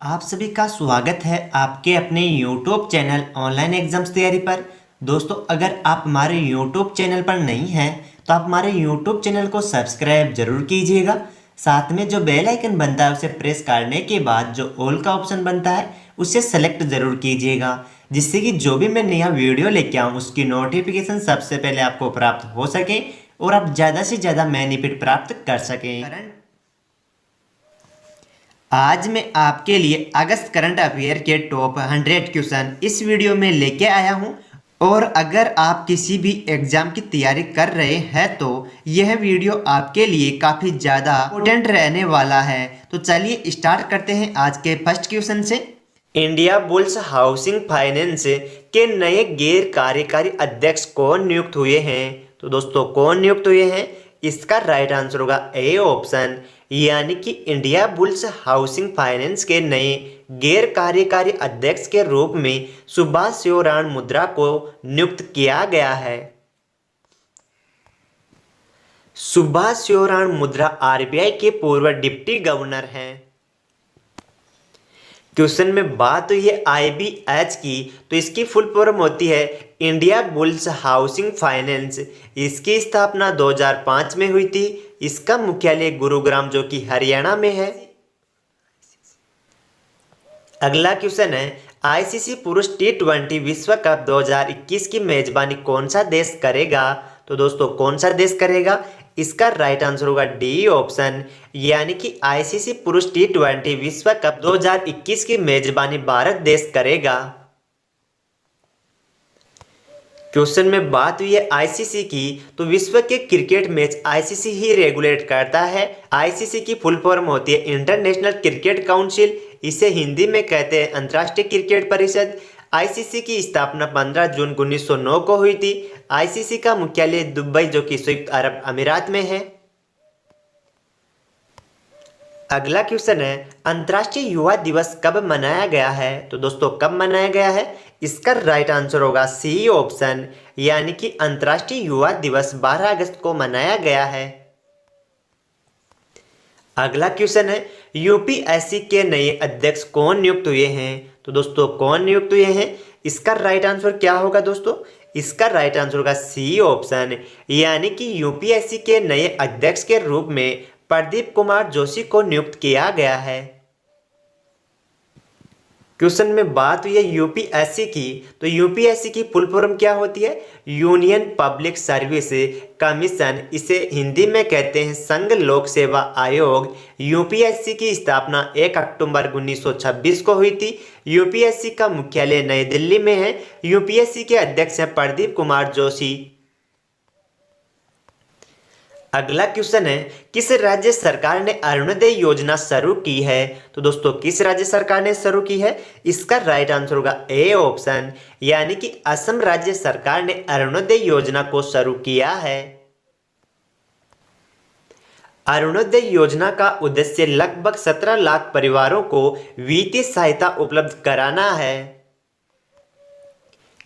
आप सभी का स्वागत है आपके अपने YouTube चैनल ऑनलाइन एग्जाम्स तैयारी पर। दोस्तों, अगर आप हमारे YouTube चैनल पर नहीं हैं तो आप हमारे YouTube चैनल को सब्सक्राइब जरूर कीजिएगा। साथ में जो बेल आइकन बनता है उसे प्रेस करने के बाद जो ऑल का ऑप्शन बनता है उसे सेलेक्ट जरूर कीजिएगा, जिससे कि जो भी मैं नया वीडियो लेके आऊँ उसकी नोटिफिकेशन सबसे पहले आपको प्राप्त हो सके और आप ज़्यादा से ज़्यादा बेनिफिट प्राप्त कर सकें। आज मैं आपके लिए अगस्त करंट अफेयर के टॉप 100 क्वेश्चन इस वीडियो में लेके आया हूं। और अगर आप किसी भी एग्जाम की तैयारी कर रहे हैं तो यह वीडियो आपके लिए काफ़ी ज़्यादा इम्पोर्टेंट रहने वाला है। तो चलिए स्टार्ट करते हैं आज के फर्स्ट क्वेश्चन से। इंडिया बुल्स हाउसिंग फाइनेंस के नए गैर कार्यकारी अध्यक्ष कौन नियुक्त हुए हैं? तो दोस्तों, कौन नियुक्त हुए हैं? इसका राइट आंसर होगा ए ऑप्शन, यानी कि इंडिया बुल्स हाउसिंग फाइनेंस के नए गैर कार्यकारी अध्यक्ष के रूप में सुभाष शिवराम मुद्रा को नियुक्त किया गया है। सुभाष शिवराम मुद्रा आरबीआई के पूर्व डिप्टी गवर्नर हैं। क्वेश्चन में बात हुई है आईबीएच की, तो इसकी फुल फॉर्म होती है इंडिया बुल्स हाउसिंग फाइनेंस। इसकी स्थापना 2005 में हुई थी। इसका मुख्यालय गुरुग्राम जो कि हरियाणा में है। अगला क्वेश्चन है आईसीसी पुरुष टी20 विश्व कप 2021 की मेजबानी कौन सा देश करेगा? तो दोस्तों, कौन सा देश करेगा? इसका राइट आंसर होगा डी ऑप्शन, यानी कि आईसीसी पुरुष टी20 विश्व कप 2021 की मेजबानी भारत देश करेगा। क्वेश्चन में बात हुई है आईसीसी की, तो विश्व के क्रिकेट मैच आईसीसी ही रेगुलेट करता है। आईसीसी की फुल फॉर्म होती है इंटरनेशनल क्रिकेट काउंसिल। इसे हिंदी में कहते हैं अंतर्राष्ट्रीय क्रिकेट परिषद। आईसीसी की स्थापना 15 जून 1909 को हुई थी। आईसीसी का मुख्यालय दुबई जो कि संयुक्त अरब अमीरात में है। अगला क्वेश्चन है अंतर्राष्ट्रीय युवा दिवस कब मनाया गया है? तो दोस्तों, कब मनाया गया है? इसका राइट आंसर होगा सी ऑप्शन, यानी कि अंतर्राष्ट्रीय युवा दिवस 12 अगस्त को मनाया गया है। अगला क्वेश्चन है यूपीएससी के नए अध्यक्ष कौन नियुक्त हुए हैं? तो दोस्तों, कौन नियुक्त हुए हैं? इसका राइट आंसर क्या होगा दोस्तों? इसका राइट आंसर होगा सी ऑप्शन, यानी कि यूपीएससी के नए अध्यक्ष के रूप में प्रदीप कुमार जोशी को नियुक्त किया गया है। क्वेश्चन में बात हुई है यूपीएससी की, तो यूपीएससी की फुल फॉर्म क्या होती है? Union public service commission. इसे हिंदी में कहते हैं संघ लोक सेवा आयोग। यूपीएससी की स्थापना 1 अक्टूबर 1926 को हुई थी। यूपीएससी का मुख्यालय नई दिल्ली में है। यूपीएससी के अध्यक्ष हैं प्रदीप कुमार जोशी। अगला क्वेश्चन है किस राज्य सरकार ने अरुणोदय योजना शुरू की है? तो दोस्तों, किस राज्य सरकार ने शुरू की है? इसका राइट आंसर होगा ए ऑप्शन, यानी कि असम राज्य सरकार ने अरुणोदय योजना को शुरू किया है। अरुणोदय योजना का उद्देश्य लगभग 17 लाख परिवारों को वित्तीय सहायता उपलब्ध कराना है।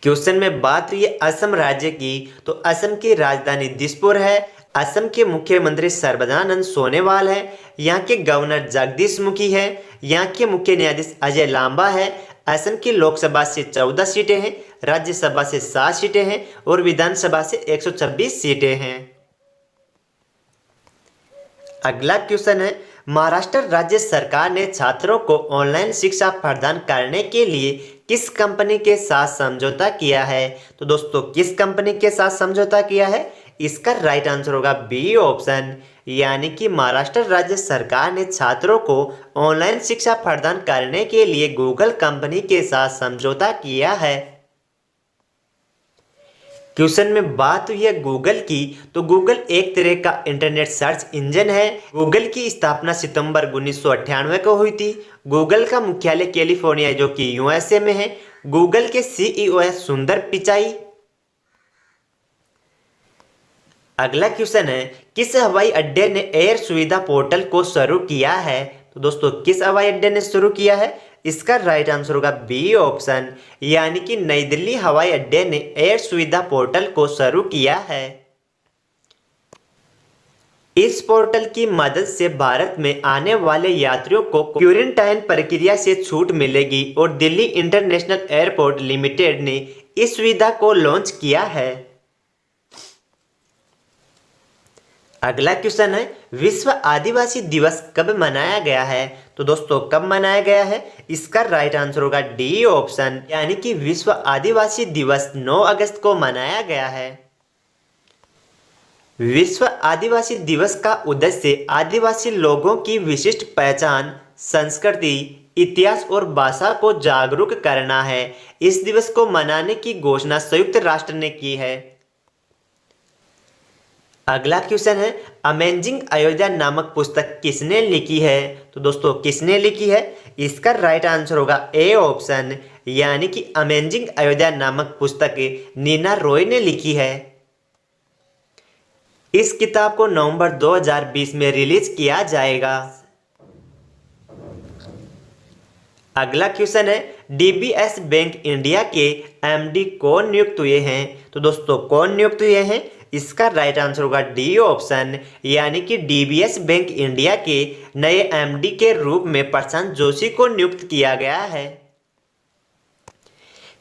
क्वेश्चन में बात हुई है असम राज्य की, तो असम की राजधानी दिसपुर है। असम के मुख्यमंत्री सर्बानंद सोनोवाल है। यहाँ के गवर्नर जगदीश मुखी है। यहाँ के मुख्य न्यायाधीश अजय लांबा है। असम की लोकसभा से 14 सीटें हैं, राज्यसभा से 7 सीटें हैं और विधानसभा से 126 सीटें हैं। अगला क्वेश्चन है महाराष्ट्र राज्य सरकार ने छात्रों को ऑनलाइन शिक्षा प्रदान करने के लिए किस कंपनी के साथ समझौता किया है? तो दोस्तों, किस कंपनी के साथ समझौता किया है? इसका राइट आंसर होगा बी ऑप्शन, यानी कि महाराष्ट्र राज्य सरकार ने छात्रों को ऑनलाइन शिक्षा प्रदान करने के लिए गूगल कंपनी के साथ समझौता किया है। क्वेश्चन में बात हुई है गूगल की, तो गूगल एक तरह का इंटरनेट सर्च इंजन है। गूगल की स्थापना सितंबर 1998 को हुई थी। गूगल का मुख्यालय कैलिफोर्निया जो कि यूएसए में है। गूगल के सीईओ है सुंदर पिचाई। अगला क्वेश्चन है किस हवाई अड्डे ने एयर सुविधा पोर्टल को शुरू किया है? तो दोस्तों, किस हवाई अड्डे ने शुरू किया है? इसका राइट आंसर होगा बी ऑप्शन, यानी कि नई दिल्ली हवाई अड्डे ने एयर सुविधा पोर्टल को शुरू किया है। इस पोर्टल की मदद से भारत में आने वाले यात्रियों को क्वारंटाइन प्रक्रिया से छूट मिलेगी और दिल्ली इंटरनेशनल एयरपोर्ट लिमिटेड ने इस सुविधा को लॉन्च किया है। अगला क्वेश्चन है, विश्व आदिवासी दिवस कब मनाया गया है? तो दोस्तों कब मनाया गया है? इसका राइट आंसर होगा डी ऑप्शन, यानी कि विश्व आदिवासी दिवस 9 अगस्त को मनाया गया है। विश्व आदिवासी दिवस का उद्देश्य आदिवासी लोगों की विशिष्ट पहचान, संस्कृति, इतिहास और भाषा को जागरूक करना है। इस दिवस को मनाने की घोषणा संयुक्त राष्ट्र ने की है। अगला क्वेश्चन है, अमेजिंग अयोध्या नामक पुस्तक किसने लिखी है? तो दोस्तों किसने लिखी है? इसका राइट आंसर होगा ए ऑप्शन, यानी कि अमेजिंग अयोध्या नामक पुस्तक नीना रॉय ने लिखी है। इस किताब को नवंबर 2020 में रिलीज किया जाएगा। अगला क्वेश्चन है, डीबीएस बैंक इंडिया के एमडी कौन नियुक्त हुए हैं? तो दोस्तों कौन नियुक्त हुए हैं? इसका राइट आंसर होगा डी ऑप्शन, यानी कि डीबीएस बैंक इंडिया के नए एमडी के रूप में प्रशांत जोशी को नियुक्त किया गया है।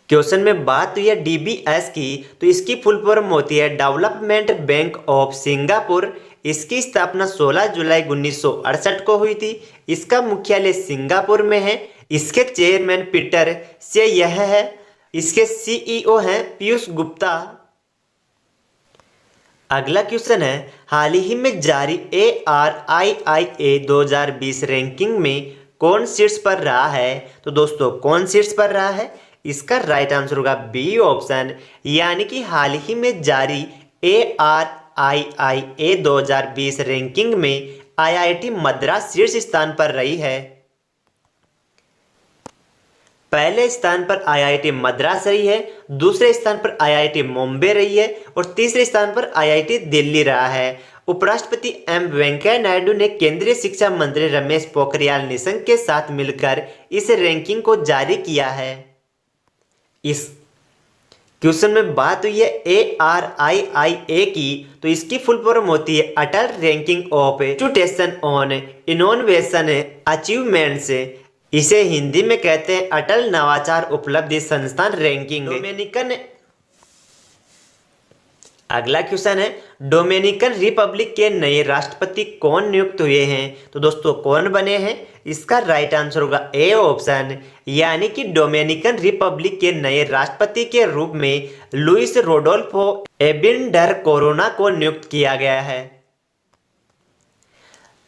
क्वेश्चन में बात हुई है डीबीएस की, तो इसकी फुल फॉर्म होती है डेवलपमेंट बैंक ऑफ सिंगापुर। इसकी स्थापना 16 जुलाई 1968 को हुई थी। इसका मुख्यालय सिंगापुर में है। इसके चेयरमैन पीटर से यह है। इसके सीईओ हैं पीयूष गुप्ता। अगला क्वेश्चन है, हाल ही में जारी ARIIA 2020 रैंकिंग में कौन शीर्ष पर रहा है? तो दोस्तों कौन शीर्ष पर रहा है? इसका राइट आंसर होगा बी ऑप्शन, यानी कि हाल ही में जारी ARIIA 2020 रैंकिंग में IIT मद्रास शीर्ष स्थान पर रही है। पहले स्थान पर IIT मद्रास रही है, दूसरे स्थान पर IIT मुंबई रही है और तीसरे स्थान पर IIT दिल्ली रहा है। उपराष्ट्रपति एम वेंकैया नायडू ने केंद्रीय शिक्षा मंत्री रमेश पोखरियाल निशंक के साथ मिलकर इस रैंकिंग को जारी किया है। इस क्वेश्चन में बात हुई है ARIIA की, तो इसकी फुल फॉर्म होती है Atal ranking of institution on innovation achievements. इसे हिंदी में कहते हैं अटल नवाचार उपलब्धि संस्थान रैंकिंग। डोमिनिकन अगला क्वेश्चन है, डोमिनिकन रिपब्लिक के नए राष्ट्रपति कौन नियुक्त हुए हैं? तो दोस्तों कौन बने हैं? इसका राइट आंसर होगा ए ऑप्शन, यानी कि डोमिनिकन रिपब्लिक के नए राष्ट्रपति के रूप में लुइस रोडोल्फो एबिनडर कोरोना को नियुक्त किया गया है।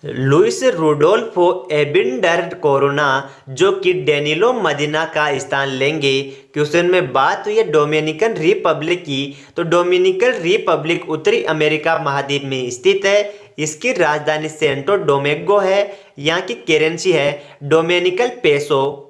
लुइस रुडोल्फो एबिनडर कोरोना, जो कि डेनिलो मदीना का स्थान लेंगे। क्वेश्चन में बात हुई है डोमिनिकन रिपब्लिक की, तो डोमिनिकन रिपब्लिक उत्तरी अमेरिका महाद्वीप में स्थित है। इसकी राजधानी सेंटो डोमिंगो है। यहाँ की करेंसी है डोमिनिकन पेसो।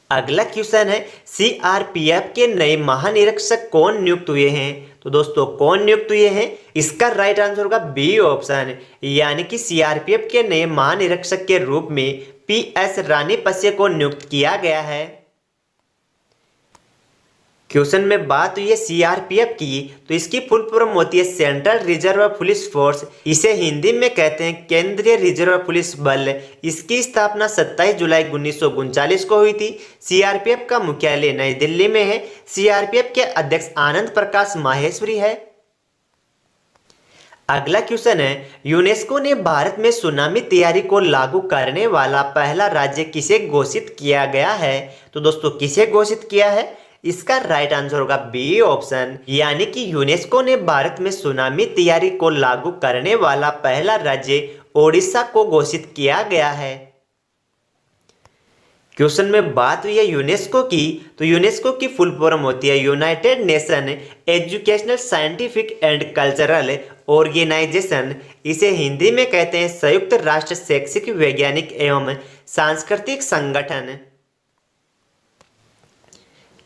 अगला क्वेश्चन है, सीआरपीएफ के नए महानिरीक्षक कौन नियुक्त हुए हैं? तो दोस्तों कौन नियुक्त हुए हैं? इसका राइट आंसर होगा बी ऑप्शन, यानी कि सीआरपीएफ के नए महानिरीक्षक के रूप में पीएस रानीपसे को नियुक्त किया गया है। क्वेश्चन में बात हुई है सीआरपीएफ की, तो इसकी फुल फॉर्म होती है सेंट्रल रिजर्व पुलिस फोर्स। इसे हिंदी में कहते हैं केंद्रीय रिजर्व पुलिस बल। इसकी स्थापना 27 जुलाई 1939 को हुई थी। सीआरपीएफ का मुख्यालय नई दिल्ली में है। सीआरपीएफ के अध्यक्ष आनंद प्रकाश माहेश्वरी है। अगला क्वेश्चन है, यूनेस्को ने भारत में सुनामी तैयारी को लागू करने वाला पहला राज्य किसे घोषित किया गया है? तो दोस्तों किसे घोषित किया है? इसका राइट आंसर होगा बी ऑप्शन, यानी कि यूनेस्को ने भारत में सुनामी तैयारी को लागू करने वाला पहला राज्य ओडिशा को घोषित किया गया है। क्वेश्चन में बात हुई है यूनेस्को की, तो यूनेस्को की फुल फॉर्म होती है United Nation Educational Scientific and Cultural Organization. इसे हिंदी में कहते हैं संयुक्त राष्ट्र शैक्षिक वैज्ञानिक एवं सांस्कृतिक संगठन।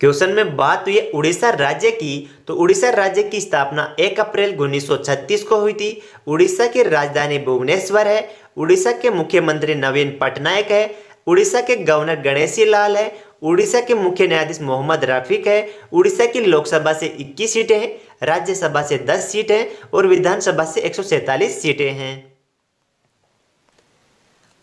क्वेश्चन में बात हुई है उड़ीसा राज्य की, तो उड़ीसा राज्य की स्थापना 1 अप्रैल 1936 को हुई थी। उड़ीसा की राजधानी भुवनेश्वर है। उड़ीसा के मुख्यमंत्री नवीन पटनायक है। उड़ीसा के गवर्नर गणेशी लाल है। उड़ीसा के मुख्य न्यायाधीश मोहम्मद रफीक है। उड़ीसा की लोकसभा से 21 सीटें हैं। राज्यसभा से 10 सीटें और विधानसभा से 147 सीटें हैं।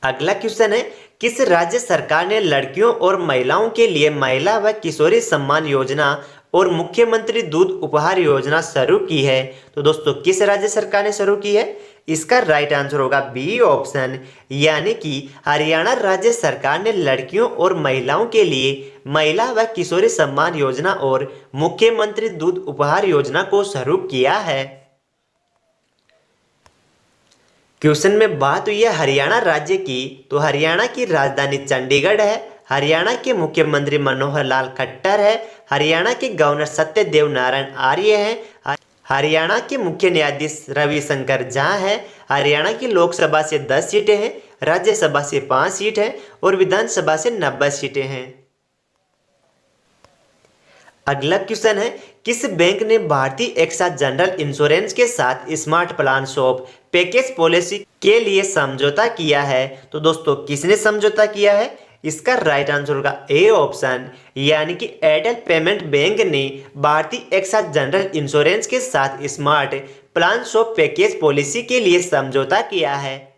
अगला क्वेश्चन है, किस राज्य सरकार ने लड़कियों और महिलाओं के लिए महिला व किशोरी सम्मान योजना और मुख्यमंत्री दूध उपहार योजना शुरू की है? तो दोस्तों किस राज्य सरकार ने शुरू की है? इसका राइट आंसर होगा बी ऑप्शन, यानी कि हरियाणा राज्य सरकार ने लड़कियों और महिलाओं के लिए महिला व किशोरी सम्मान योजना और मुख्यमंत्री दूध उपहार योजना को शुरू किया है। क्वेश्चन में बात हुई है हरियाणा राज्य की, तो हरियाणा की राजधानी चंडीगढ़ है, हरियाणा के मुख्यमंत्री मनोहर लाल खट्टर है, हरियाणा के गवर्नर सत्यदेव नारायण आर्य हैं, हरियाणा के मुख्य न्यायाधीश रविशंकर झा है, हरियाणा की लोकसभा से 10 सीटें हैं, राज्यसभा से 5 सीट हैं और विधानसभा से 90 सीटें हैं। अगला क्वेश्चन है, किस बैंक ने भारतीय एक्सा जनरल इंश्योरेंस के साथ smart plan shop package policy के लिए समझौता किया है? तो दोस्तों किसने समझौता किया है? इसका राइट आंसर होगा ए ऑप्शन, यानी कि एयरटेल पेमेंट बैंक ने भारतीय एक्सा जनरल इंश्योरेंस के साथ smart plan shop package policy के लिए समझौता किया है।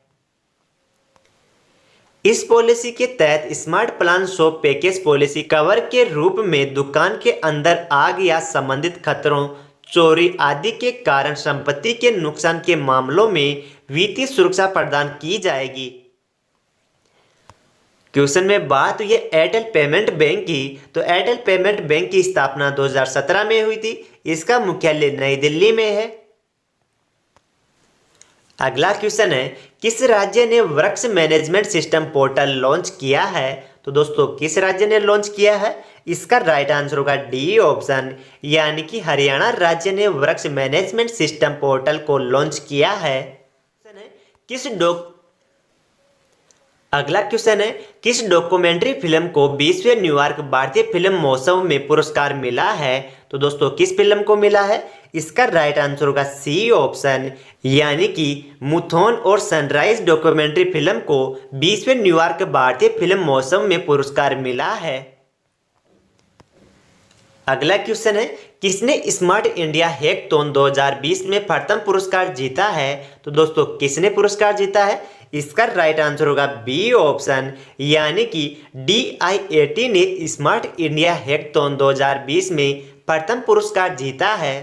इस पॉलिसी के तहत smart plan shop package policy cover के रूप में दुकान के अंदर आग या संबंधित खतरों, चोरी आदि के कारण संपत्ति के नुकसान के मामलों में वित्तीय सुरक्षा प्रदान की जाएगी। क्वेश्चन में बात हुई है एयरटेल पेमेंट बैंक की, तो एयरटेल पेमेंट बैंक की स्थापना 2017 में हुई थी, इसका मुख्यालय नई दिल्ली में है। अगला क्वेश्चन है, किस राज्य ने वृक्ष मैनेजमेंट सिस्टम पोर्टल लॉन्च किया है? तो दोस्तों किस राज्य ने लॉन्च किया है? इसका राइट आंसर होगा डी ऑप्शन, यानी कि हरियाणा राज्य ने वृक्ष मैनेजमेंट सिस्टम पोर्टल को लॉन्च किया है। अगला क्वेश्चन है, किस डॉक्यूमेंट्री फिल्म को 20वें न्यूयॉर्क भारतीय फिल्म महोत्सव में पुरस्कार मिला है? तो दोस्तों किस फिल्म को मिला है? इसका राइट आंसर होगा सी ऑप्शन, यानी कि मुथोन और सनराइज डॉक्यूमेंट्री फिल्म को 20वें न्यूयॉर्क भारतीय फिल्म महोत्सव में पुरस्कार मिला है। अगला क्वेश्चन है, किसने स्मार्ट इंडिया हैकथॉन 2020 में प्रथम पुरस्कार जीता है? तो दोस्तों किसने पुरस्कार जीता है? इसका राइट आंसर होगा बी ऑप्शन, यानी कि DIAT ने स्मार्ट इंडिया हैकथॉन 2020 में प्रथम पुरस्कार जीता है।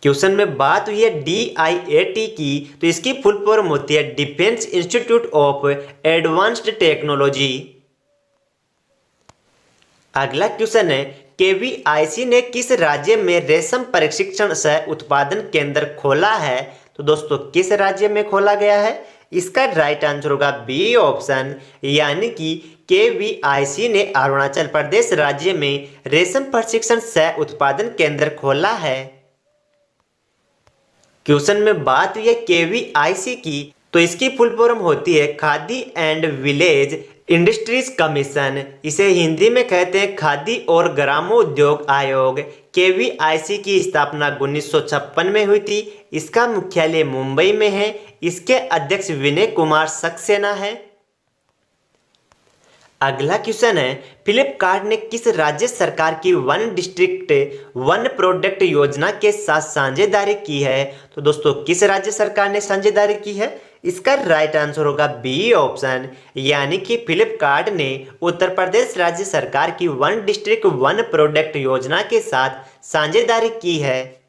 क्वेश्चन में बात हुई है DIAT की, तो इसकी फुल फॉर्म होती है defence institute of advanced technology. अगला क्वेश्चन है, KVIC ने किस राज्य में रेशम प्रशिक्षण सह उत्पादन केंद्र खोला है? तो दोस्तों किस राज्य में खोला गया है? इसका राइट आंसर होगा बी ऑप्शन, यानी कि KVIC ने अरुणाचल प्रदेश राज्य में रेशम प्रशिक्षण सह उत्पादन केंद्र खोला है। क्वेश्चन में बात हुई है KVIC की, तो इसकी फुल फॉर्म होती है khadi and village industries commission, इसे हिंदी में कहते हैं खादी और ग्रामोद्योग आयोग। KVIC की स्थापना 1956 में हुई थी, इसका मुख्यालय मुंबई में है, इसके अध्यक्ष विनय कुमार सक्सेना है। अगला क्वेश्चन है, फ्लिपकार्ट ने किस राज्य सरकार की वन डिस्ट्रिक्ट वन प्रोडक्ट योजना के साथ साझेदारी की है? तो दोस्तों किस राज्य सरकार ने साझेदारी की है? इसका राइट आंसर होगा बी ऑप्शन, यानी कि फ्लिपकार्ट ने उत्तर प्रदेश राज्य सरकार की वन डिस्ट्रिक्ट वन प्रोडक्ट योजना के साथ साझेदारी की है।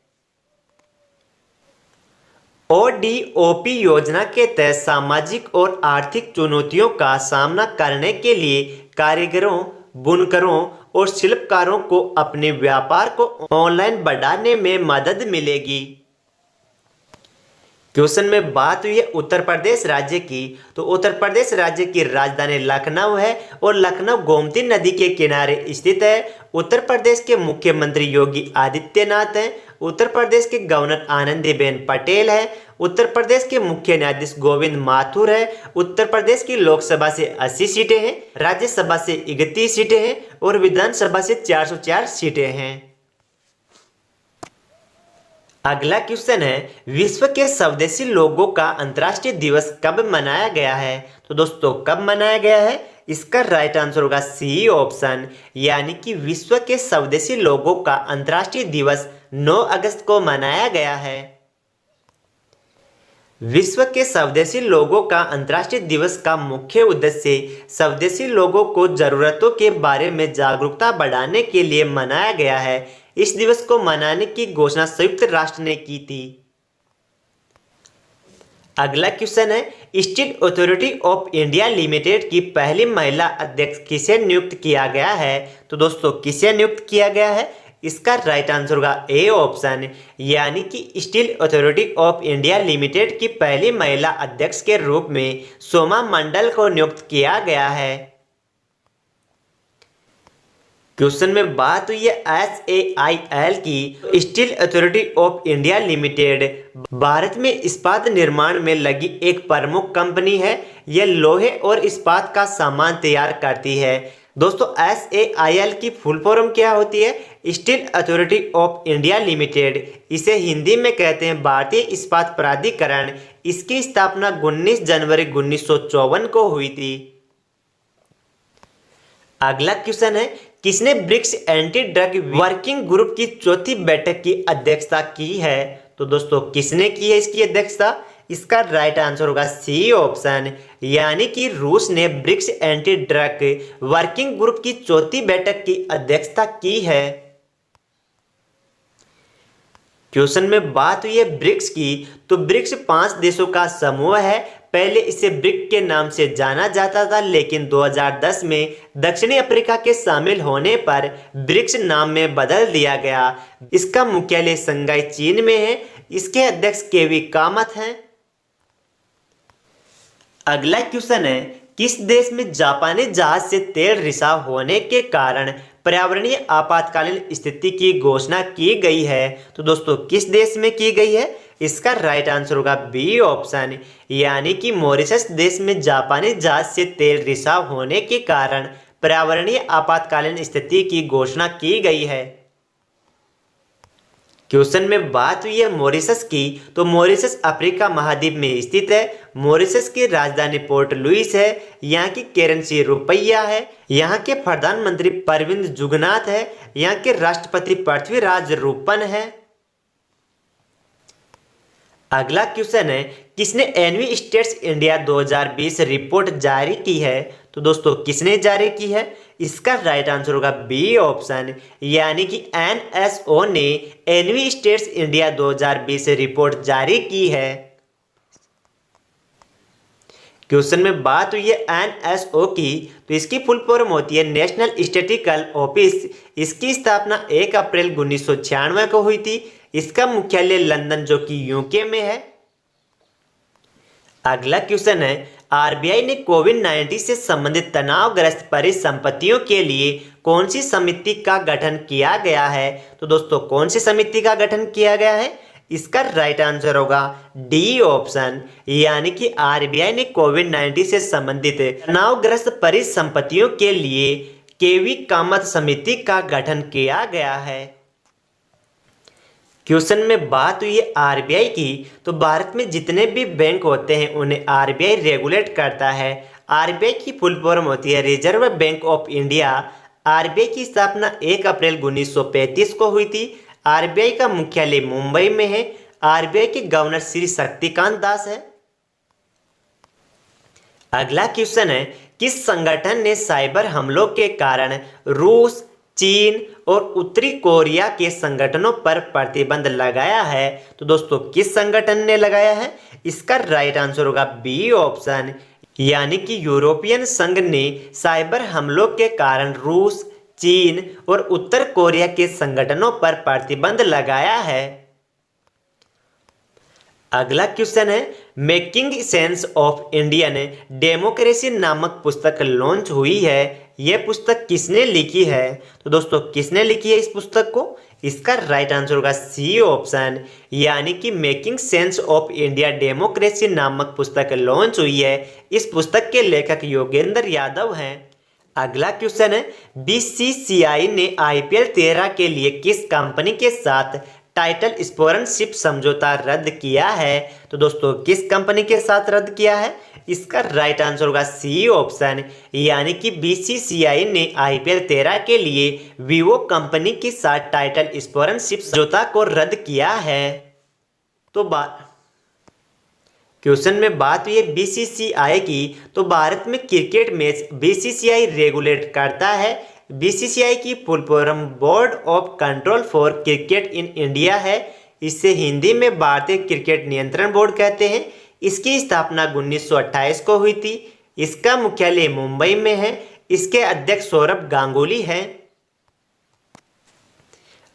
ODOP योजना के तहत सामाजिक और आर्थिक चुनौतियों का सामना करने के लिए कारीगरों, बुनकरों और शिल्पकारों को अपने व्यापार को ऑनलाइन बढ़ाने में मदद मिलेगी। क्वेश्चन में बात हुई है उत्तर प्रदेश राज्य की, तो उत्तर प्रदेश राज्य की राजधानी लखनऊ है और लखनऊ गोमती नदी के किनारे स्थित है। उत्तर प्रदेश के मुख्यमंत्री योगी आदित्यनाथ हैं। उत्तर प्रदेश के गवर्नर आनंदीबेन पटेल है। उत्तर प्रदेश के मुख्य न्यायाधीश गोविंद माथुर है। उत्तर प्रदेश की लोकसभा से 80 सीटें हैं, राज्यसभा से 31 सीटें हैं और विधानसभा से 404 सीटें हैं। अगला क्वेश्चन है, विश्व के स्वदेशी लोगों का अंतर्राष्ट्रीय दिवस कब मनाया गया है? तो दोस्तों कब मनाया गया है? इसका राइट आंसर होगा सी ऑप्शन, यानी कि विश्व के स्वदेशी लोगों का अंतर्राष्ट्रीय दिवस 9 अगस्त को मनाया गया है। विश्व के स्वदेशी लोगों का अंतर्राष्ट्रीय दिवस का मुख्य उद्देश्य स्वदेशी लोगों को जरूरतों के बारे में जागरूकता बढ़ाने के लिए मनाया गया है। इस दिवस को मनाने की घोषणा संयुक्त राष्ट्र ने की थी। अगला क्वेश्चन है, steel authority of India limited की पहली महिला अध्यक्ष किसे नियुक्त किया गया है? तो दोस्तों किसे नियुक्त किया गया है? इसका राइट आंसर होगा ए ऑप्शन, यानी कि steel authority of India limited की पहली महिला अध्यक्ष के रूप में सोमा मंडल को नियुक्त किया गया है। क्वेश्चन में बात हुई है SAIL की। Steel authority of India limited Bharat में इस्पात निर्माण में लगी एक प्रमुख कंपनी है। यह लोहे और इस्पात का सामान तैयार करती है। दोस्तों SAIL की फुल फॉर्म क्या होती है? Steel authority of India limited. इसे हिंदी में कहते हैं भारतीय इस्पात प्राधिकरण। इसकी स्थापना 19 जनवरी 1954 को हुई थी। अगला क्वेश्चन है, किसने BRICS anti drug working group की चौथी बैठक की अध्यक्षता की है? तो दोस्तों किसने की है इसकी अध्यक्षता? इसका राइट आंसर होगा सी ऑप्शन, यानी कि रूस ने BRICS anti drug working group की चौथी बैठक की अध्यक्षता की है। क्वेश्चन में बात हुई है ब्रिक्स की। तो ब्रिक्स 5 देशों का समूह है। पहले इसे ब्रिक के नाम से जाना जाता था, लेकिन 2010 में दक्षिणी अफ्रीका के शामिल होने पर ब्रिक्स नाम में बदल दिया गया। इसका मुख्यालय शंघाई चीन में है। इसके अध्यक्ष केवी कामत हैं। अगला क्वेश्चन है, किस देश में जापानी जहाज से तेल रिसाव होने के कारण पर्यावरणीय आपातकालीन स्थिति की घोषणा की गई है? तो दोस्तों किस देश में की गई है? इसका राइट आंसर होगा बी ऑप्शन, यानी कि मॉरिशस देश में जापानी जहाज से तेल रिसाव होने के कारण पर्यावरणीय आपातकालीन स्थिति की घोषणा की गई है। क्वेश्चन में बात हुई है मॉरिशस की। तो मॉरिशस अफ्रीका महाद्वीप में स्थित है। मॉरिशस की राजधानी पोर्ट लुइस है। यहाँ की करेंसी रुपया है। यहाँ के प्रधानमंत्री प्रविंद जुगनाथ है। यहाँ के राष्ट्रपति पृथ्वीराज रूपन है। अगला क्वेश्चन है, किसने एनवी स्टेट्स इंडिया 2020 रिपोर्ट जारी की है? तो दोस्तों किसने जारी की है? इसका राइट आंसर होगा बी ऑप्शन, यानी कि NSO ने एनवी स्टेट्स इंडिया 2020 रिपोर्ट जारी की है। क्वेश्चन में बात हुई है NSO की। तो इसकी फुल फॉर्म होती है नेशनल स्टैटिस्टिकल ऑफिस। इसकी स्थापना 1 अप्रैल 1996 को हुई थी। इसका मुख्यालय लंदन जो कि यूके में है। अगला क्वेश्चन है, आरबीआई ने कोविड-19 से संबंधित तनावग्रस्त परिसंपत्तियों के लिए कौन सी समिति का गठन किया गया है? तो दोस्तों कौन सी समिति का गठन किया गया है? इसका राइट आंसर होगा डी ऑप्शन, यानी कि आरबीआई ने कोविड-19 से संबंधित तनावग्रस्त परिसंपत्तियों के लिए केवी कामत समिति का गठन किया गया है। क्वेश्चन में बात हुई है आरबीआई की। तो भारत में जितने भी बैंक होते हैं उन्हें आरबीआई रेगुलेट करता है। आरबीआई की फुल फॉर्म होती है reserve bank of India. RBI की स्थापना 1 अप्रैल 1935 को हुई थी। आरबीआई का मुख्यालय मुंबई में है। आरबीआई के गवर्नर श्री शक्तिकांत दास है। अगला क्वेश्चन है, किस संगठन ने साइबर हमलों के कारण रूस, चीन और उत्तरी कोरिया के संगठनों पर प्रतिबंध लगाया है? तो दोस्तों किस संगठन ने लगाया है? इसका राइट आंसर होगा बी ऑप्शन, यानी कि यूरोपियन संघ ने साइबर हमलों के कारण रूस, चीन और उत्तर कोरिया के संगठनों पर प्रतिबंध लगाया है। अगला क्वेश्चन है, making sense of Indian democracy नामक पुस्तक लॉन्च हुई है। यह पुस्तक किसने लिखी है? तो दोस्तों किसने लिखी है इस पुस्तक को? इसका राइट आंसर होगा सी ऑप्शन, यानी कि making sense of India democracy नामक पुस्तक लॉन्च हुई है। इस पुस्तक के लेखक योगेंद्र यादव हैं। अगला क्वेश्चन है, बीसीसीआई ने IPL 13 के लिए किस कंपनी के साथ टाइटल स्पॉन्सरशिप समझौता रद्द किया है? तो दोस्तों किस कंपनी के साथ रद्द किया है? इसका राइट आंसर होगा सी ऑप्शन, यानी कि बीसीसीआई ने आईपीएल 13 के लिए वीवो कंपनी के साथ टाइटल स्पॉन्सरशिप समझौता को रद्द किया है। तो क्वेश्चन में बात हुई है बीसीसीआई की, तो भारत में क्रिकेट मैच बीसीसीआई रेगुलेट करता है। बीसीसीआई की full form board of control for cricket in India है। इसे हिंदी में भारतीय क्रिकेट नियंत्रण बोर्ड कहते हैं। इसकी स्थापना 1928 को हुई थी। इसका मुख्यालय मुंबई में है। इसके अध्यक्ष सौरभ गांगुली हैं।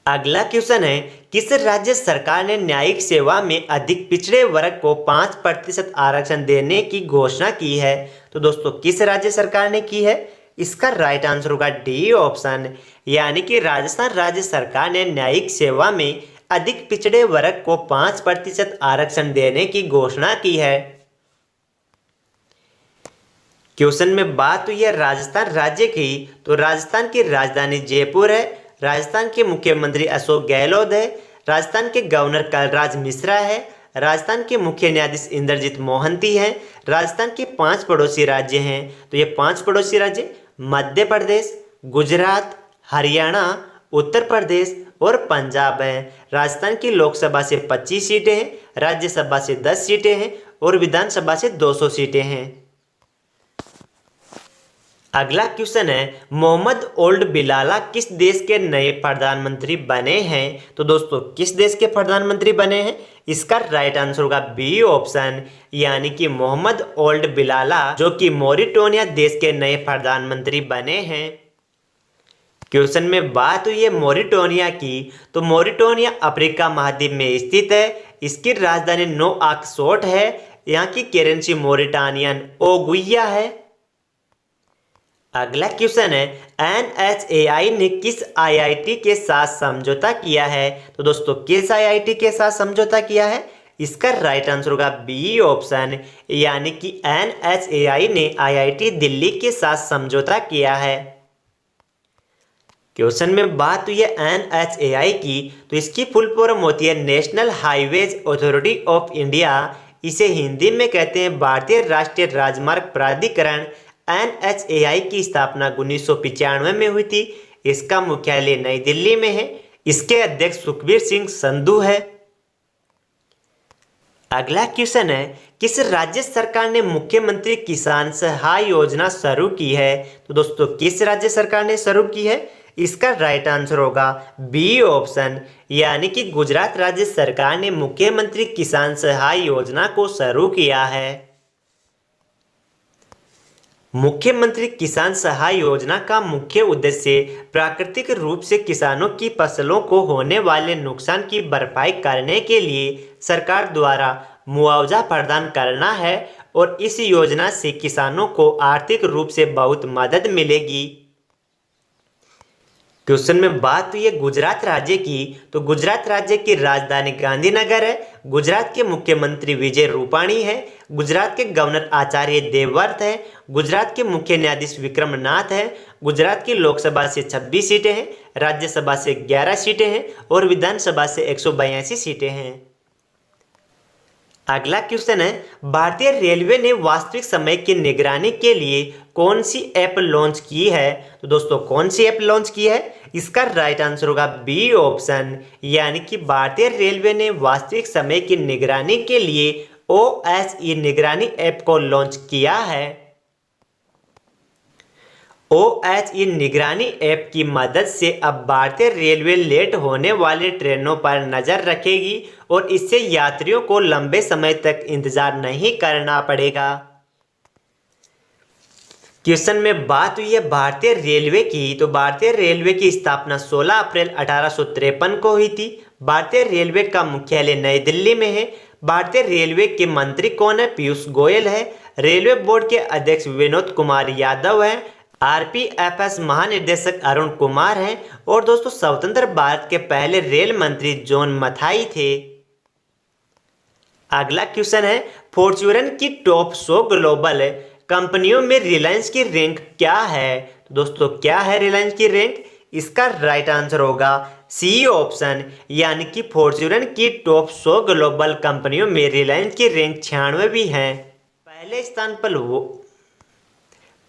अगला क्वेश्चन है, किस राज्य सरकार ने न्यायिक सेवा में अधिक पिछड़े वर्ग को 5% आरक्षण देने की घोषणा की है? तो दोस्तों किस राज्य सरकार ने की है? इसका राइट आंसर होगा डी ऑप्शन, यानी कि राजस्थान राज्य सरकार ने न्यायिक सेवा में अधिक पिछड़े वर्ग को 5% आरक्षण देने की घोषणा की है। क्वेश्चन में बात हुई है राजस्थान राज्य की, तो राजस्थान की राजधानी जयपुर है। राजस्थान के मुख्यमंत्री अशोक गहलोत है। राजस्थान के गवर्नर कलराज मिश्रा है। राजस्थान के मुख्य न्यायाधीश इंद्रजीत मोहंती हैं। राजस्थान के 5 पड़ोसी राज्य हैं, तो ये 5 पड़ोसी राज्य मध्य प्रदेश, गुजरात, हरियाणा, उत्तर प्रदेश और पंजाब हैं। राजस्थान की लोकसभा से 25 सीटें हैं, राज्यसभा से 10 सीटें हैं और विधानसभा से 200 सीटें हैं। अगला क्वेश्चन है, मोहम्मद ओल्ड बिलाला किस देश के नए प्रधानमंत्री बने हैं? तो दोस्तों किस देश के प्रधानमंत्री बने हैं? इसका राइट आंसर होगा बी ऑप्शन, यानी कि मोहम्मद ओल्ड बिलाला जो कि मॉरिटानिया देश के नए प्रधानमंत्री बने हैं। क्वेश्चन में बात हुई है मॉरिटानिया की, तो मॉरिटानिया अफ्रीका महाद्वीप में स्थित है। इसकी राजधानी नोआकसोट है। यहाँ की करेंसी मॉरिटानियन ओगुइया है। अगला क्वेश्चन है, एनएचएआई ने किस आईआईटी के साथ समझौता किया है? तो दोस्तों किस आईआईटी के साथ समझौता किया है? इसका राइट आंसर होगा बी ऑप्शन, यानी कि एनएचएआई ने आईआईटी दिल्ली के साथ समझौता किया है। क्वेश्चन में बात हुई है एनएचएआई की, तो इसकी फुल फॉर्म होती है national highways authority of India. इसे हिंदी में कहते हैं भारतीय राष्ट्रीय राजमार्ग प्राधिकरण। एनएचएआई की स्थापना 1995 में हुई थी। इसका मुख्यालय नई दिल्ली में है। इसके अध्यक्ष सुखबीर सिंह संधू है। अगला क्वेश्चन है, किस राज्य सरकार ने मुख्यमंत्री किसान सहाय योजना शुरू की है? तो दोस्तों किस राज्य सरकार ने शुरू की है? इसका राइट आंसर होगा बी ऑप्शन, यानी कि गुजरात राज्य सरकार ने मुख्यमंत्री किसान सहाय योजना को शुरू किया है। मुख्यमंत्री किसान सहाय योजना का मुख्य उद्देश्य प्राकृतिक रूप से किसानों की फसलों को होने वाले नुकसान की भरपाई करने के लिए सरकार द्वारा मुआवजा प्रदान करना है और इस योजना से किसानों को आर्थिक रूप से बहुत मदद मिलेगी। क्वेश्चन में बात हुई है गुजरात राज्य की, तो गुजरात राज्य की राजधानी गांधीनगर है। गुजरात के मुख्यमंत्री विजय रूपाणी है। गुजरात के गवर्नर आचार्य देवव्रत है। गुजरात के मुख्य न्यायाधीश विक्रमनाथ है। गुजरात की लोकसभा से 26 सीटें हैं, राज्यसभा से 11 सीटें हैं और विधानसभा से 182 सीटें हैं। अगला क्वेश्चन है, भारतीय रेलवे ने वास्तविक समय की निगरानी के लिए कौन सी ऐप लॉन्च की है? तो दोस्तों कौन सी ऐप लॉन्च की है? इसका राइट आंसर होगा बी ऑप्शन, यानी कि भारतीय रेलवे ने वास्तविक समय की निगरानी के लिए OSE निगरानी ऐप को लॉन्च किया है। OSE निगरानी ऐप की मदद से अब भारतीय रेलवे लेट होने वाली ट्रेनों पर नजर रखेगी और इससे यात्रियों को लंबे समय तक इंतजार नहीं करना पड़ेगा। क्वेश्चन में बात हुई है भारतीय रेलवे की, तो भारतीय रेलवे की स्थापना 16 अप्रैल 1853 को हुई थी। भारतीय रेलवे का मुख्यालय नई दिल्ली में है। भारतीय रेलवे के मंत्री कौन है? पीयूष गोयल है। रेलवे बोर्ड के अध्यक्ष विनोद कुमार यादव हैं। RPFS महानिदेशक अरुण कुमार हैं और दोस्तों स्वतंत्र भारत के पहले रेल मंत्री जॉन मथाई थे। अगला क्वेश्चन है, फॉर्च्यून की टॉप 100 ग्लोबल कंपनियों में रिलायंस की रैंक क्या है? तो दोस्तों क्या है रिलायंस की रैंक? इसका राइट आंसर होगा सी ऑप्शन, यानी कि फॉर्च्यून की टॉप 100 ग्लोबल कंपनियों में रिलायंस की रैंक 96वीं है।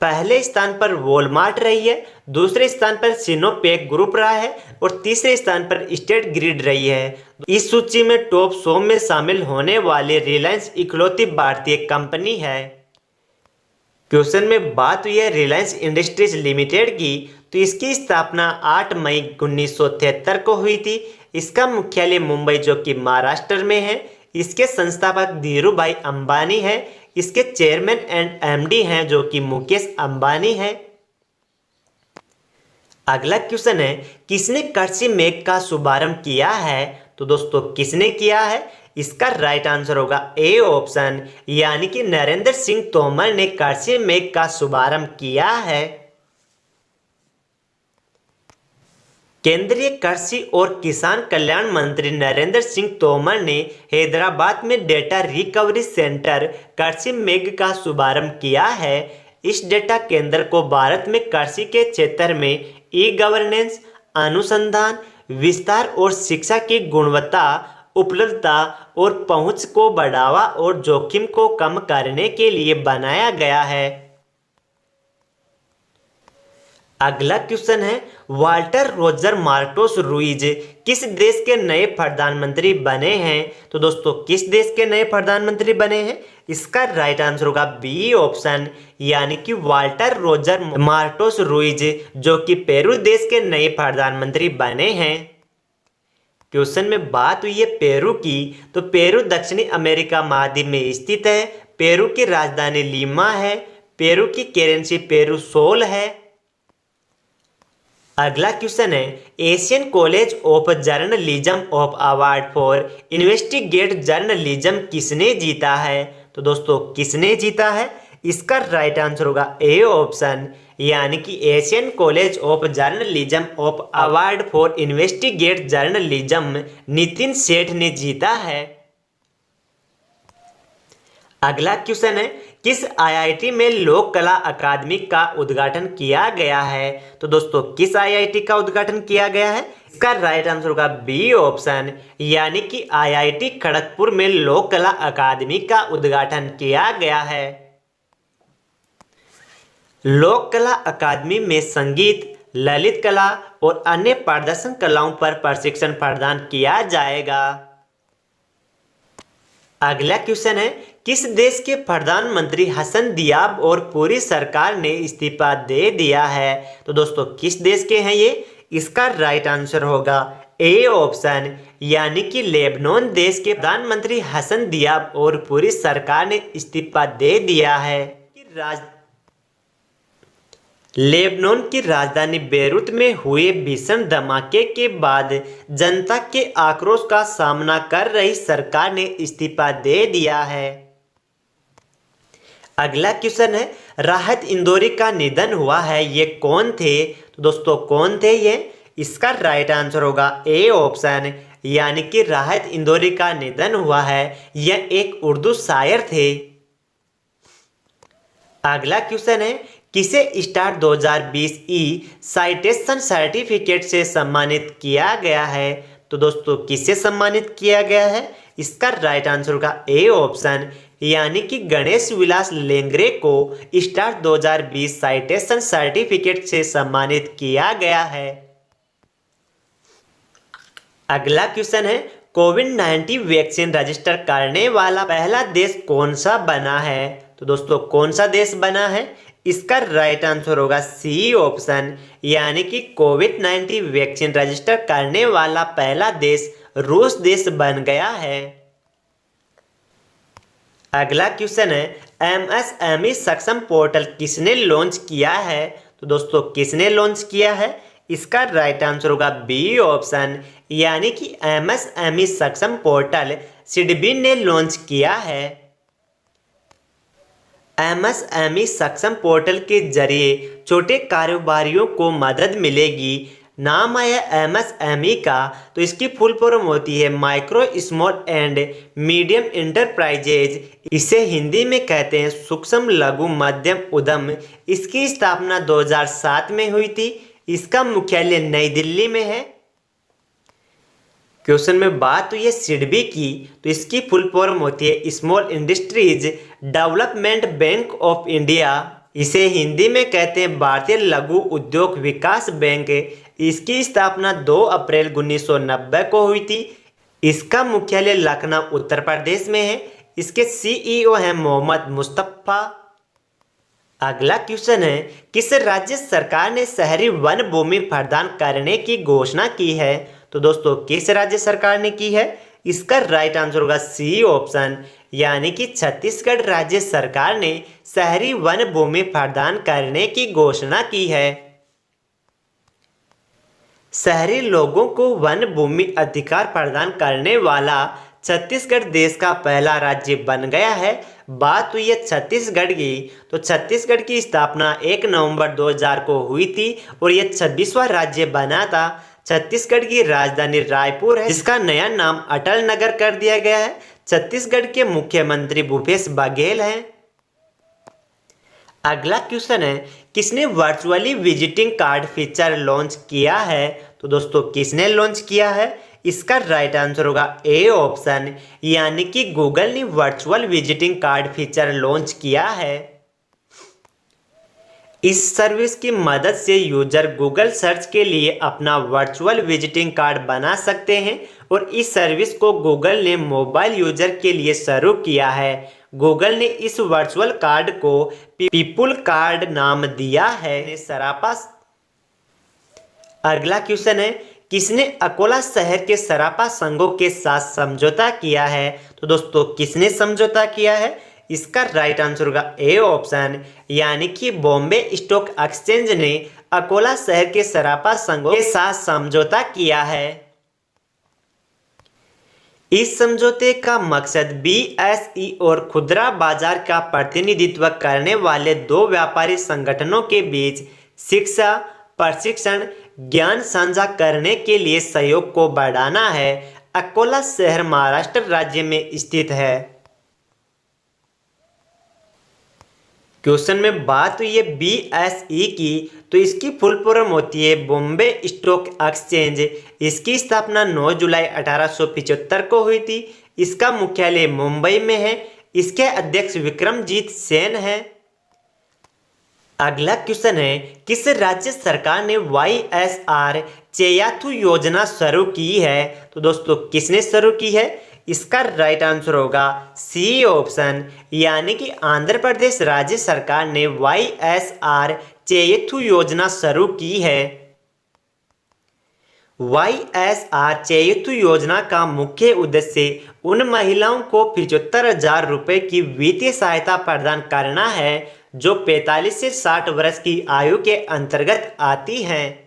पहले स्थान पर वॉलमार्ट रही है, दूसरे स्थान पर सिनोपेक ग्रुप रहा है और तीसरे स्थान पर स्टेट ग्रिड रही है। इस सूची में टॉप 100 में शामिल होने वाले रिलायंस इकलौती भारतीय कंपनी है। क्वेश्चन में बात हुई है रिलायंस इंडस्ट्रीज लिमिटेड की, तो इसकी स्थापना 8 मई 1973 को हुई थी। इसका मुख्यालय मुंबई जो कि महाराष्ट्र में है। इसके संस्थापक धीरूभाई अंबानी है। इसके चेयरमैन एंड एमडी हैं जो कि मुकेश अंबानी है। अगला क्वेश्चन है किसने कृषि मेघ का शुभारंभ किया है? तो दोस्तों किसने किया है? इसका राइट आंसर होगा ए ऑप्शन, यानी कि नरेंद्र सिंह तोमर ने कृषि मेघ का शुभारंभ किया है। केंद्रीय कृषि और किसान कल्याण मंत्री नरेंद्र सिंह तोमर ने हैदराबाद में डेटा रिकवरी सेंटर कृषि मेघ का शुभारंभ किया है। इस डेटा केंद्र को भारत में कृषि के क्षेत्र में ई गवर्नेंस, अनुसंधान, विस्तार और शिक्षा की गुणवत्ता, उपलब्धता और पहुंच को बढ़ावा और जोखिम को कम करने के लिए बनाया गया है। अगला क्वेश्चन है वाल्टर रोजर मार्टोस रुइज किस देश के नए प्रधानमंत्री बने हैं? तो दोस्तों किस देश के नए प्रधानमंत्री बने हैं? इसका राइट आंसर होगा बी ऑप्शन, यानी कि वाल्टर रोजर मार्टोस रुइज जो कि पेरू देश के नए प्रधानमंत्री बने हैं। क्वेश्चन में बात हुई है पेरू की, तो पेरू दक्षिणी अमेरिका महाद्वीप में स्थित है। पेरू की राजधानी लीमा है। पेरू की करेंसी पेरू सोल है। अगला क्वेश्चन है Asian college of journalism of award for investigate journalism किसने जीता है? तो दोस्तों किसने जीता है? इसका राइट आंसर होगा ए ऑप्शन, यानी कि Asian college of journalism of award for investigate journalism Nitin सेठ ने जीता है। अगला क्वेश्चन है किस आईआईटी में लोक कला अकादमी का उद्घाटन किया गया है? तो दोस्तों किस आईआईटी का उद्घाटन किया गया है? इसका राइट आंसर होगा बी ऑप्शन, यानी कि आईआईटी खड़गपुर में लोक कला अकादमी का उद्घाटन किया गया है। लोक कला अकादमी में संगीत, ललित कला और अन्य प्रदर्शन कलाओं पर प्रशिक्षण प्रदान किया जाएगा। अगला क्वेश्चन है किस देश के प्रधानमंत्री हसन दियाब और पूरी सरकार ने इस्तीफा दे दिया है? तो दोस्तों किस देश के हैं ये? इसका राइट आंसर होगा ए ऑप्शन, यानी कि लेबनान देश के प्रधानमंत्री हसन दियाब और पूरी सरकार ने इस्तीफा दे दिया है। लेबनान की राजधानी बेरूत में हुए भीषण धमाके के बाद जनता के आक्रोश का सामना कर रही सरकार ने इस्तीफा दे दिया है। अगला क्वेश्चन है राहत इंदौरी का निधन हुआ है, ये कौन थे? तो दोस्तों कौन थे ये? इसका राइट आंसर होगा ए ऑप्शन, यानी कि राहत इंदौरी का निधन हुआ है। यह एक उर्दू शायर थे। अगला क्वेश्चन है किसे स्टार 2020 ई साइटेशन सर्टिफिकेट से सम्मानित किया गया है? तो दोस्तों किससे सम्मानित किया गया है? इसका राइट आंसर होगा ए ऑप्शन, यानी कि गणेश विलास लेंगरे को स्टार 2020 साइटेशन सर्टिफिकेट से सम्मानित किया गया है। अगला क्वेश्चन है कोविड-19 वैक्सीन रजिस्टर करने वाला पहला देश कौन सा बना है? तो दोस्तों कौन सा देश बना है? इसका राइट आंसर होगा सी ऑप्शन, यानी कि कोविड-19 वैक्सीन रजिस्टर करने वाला पहला देश रूस देश बन गया है। अगला क्वेश्चन है एमएसएमई सक्षम पोर्टल किसने लॉन्च किया है? तो दोस्तों किसने लॉन्च किया है? इसका राइट आंसर होगा बी ऑप्शन, यानी कि एमएसएमई सक्षम पोर्टल सिडबी ने लॉन्च किया है। एमएसएमई सक्षम पोर्टल के जरिए छोटे कारोबारियों को मदद मिलेगी। नाम आया एमएसएमई का, तो इसकी फुल फॉर्म होती है micro small and medium enterprises. इसे हिंदी में कहते हैं सूक्ष्म लघु मध्यम उद्यम। इसकी स्थापना 2007 में हुई थी। इसका मुख्यालय नई दिल्ली में है। क्वेश्चन में बात हुई है सिडबी की, तो इसकी फुल फॉर्म होती है small industries development bank of India. इसे हिंदी में कहते हैं भारतीय लघु उद्योग विकास बैंक। इसकी स्थापना 2 अप्रैल 1990 को हुई थी। इसका मुख्यालय लखनऊ उत्तर प्रदेश में है। इसके सीईओ हैं मोहम्मद मुस्तफा। अगला क्वेश्चन है, किस राज्य सरकार ने शहरी वन भूमि प्रदान करने की घोषणा की है? तो दोस्तों किस राज्य सरकार ने की है? इसका राइट आंसर होगा सी ऑप्शन, यानी कि छत्तीसगढ़ राज्य सरकार ने शहरी वन भूमि प्रदान करने की घोषणा की है। शहरी लोगों को वन भूमि अधिकार प्रदान करने वाला छत्तीसगढ़ देश का पहला राज्य बन गया है। बात हुई है छत्तीसगढ़ की, तो छत्तीसगढ़ की स्थापना 1 नवंबर 2000 को हुई थी और यह 26वां राज्य बना था। छत्तीसगढ़ की राजधानी रायपुर है, जिसका नया नाम अटल नगर कर दिया गया है। छत्तीसगढ़ के मुख्यमंत्री भूपेश बघेल हैं। अगला क्वेश्चन है, किसने virtually visiting card feature launch किया है? तो दोस्तों किसने लॉन्च किया है? इसका राइट आंसर होगा ए ऑप्शन, यानी कि गूगल ने virtual visiting card feature launch किया है। इस सर्विस की मदद से यूजर गूगल सर्च के लिए अपना वर्चुअल विजिटिंग कार्ड बना सकते हैं और इस सर्विस को गूगल ने मोबाइल यूजर के लिए शुरू किया है। गूगल ने इस वर्चुअल कार्ड को पीपुल कार्ड नाम दिया है। सरापा। अगला क्वेश्चन है, किसने अकोला शहर के सराफा संघों के साथ समझौता किया है? तो दोस्तों किसने समझौता किया है? इसका राइट आंसर होगा ए ऑप्शन, यानी कि बॉम्बे स्टॉक एक्सचेंज ने अकोला शहर के सराफा संघों के साथ समझौता किया है। इस समझौते का मकसद बीएसई और खुदरा बाजार का प्रतिनिधित्व करने वाले 2 व्यापारी संगठनों के बीच शिक्षा, प्रशिक्षण, ज्ञान साझा करने के लिए सहयोग को बढ़ाना है। अकोला शहर महाराष्ट्र राज्य में स्थित है। क्वेश्चन में बात हुई है बीएसई की, तो इसकी फुल फॉर्म होती है बॉम्बे स्टॉक एक्सचेंज। इसकी स्थापना 9 जुलाई 1875 को हुई थी। इसका मुख्यालय मुंबई में है। इसके अध्यक्ष विक्रमजीत सेन हैं। अगला क्वेश्चन है, किस राज्य सरकार ने वाईएसआर चेयाथू योजना शुरू की है? तो दोस्तों किसने शुरू की है? इसका राइट आंसर होगा सी ऑप्शन, यानी कि आंध्र प्रदेश राज्य सरकार ने वाईएसआर चेयथू योजना शुरू की है। वाईएसआर चेयथू योजना का मुख्य उद्देश्य उन महिलाओं को 75,000 रुपये की वित्तीय सहायता प्रदान करना है जो 45 से 60 वर्ष की आयु के अंतर्गत आती हैं।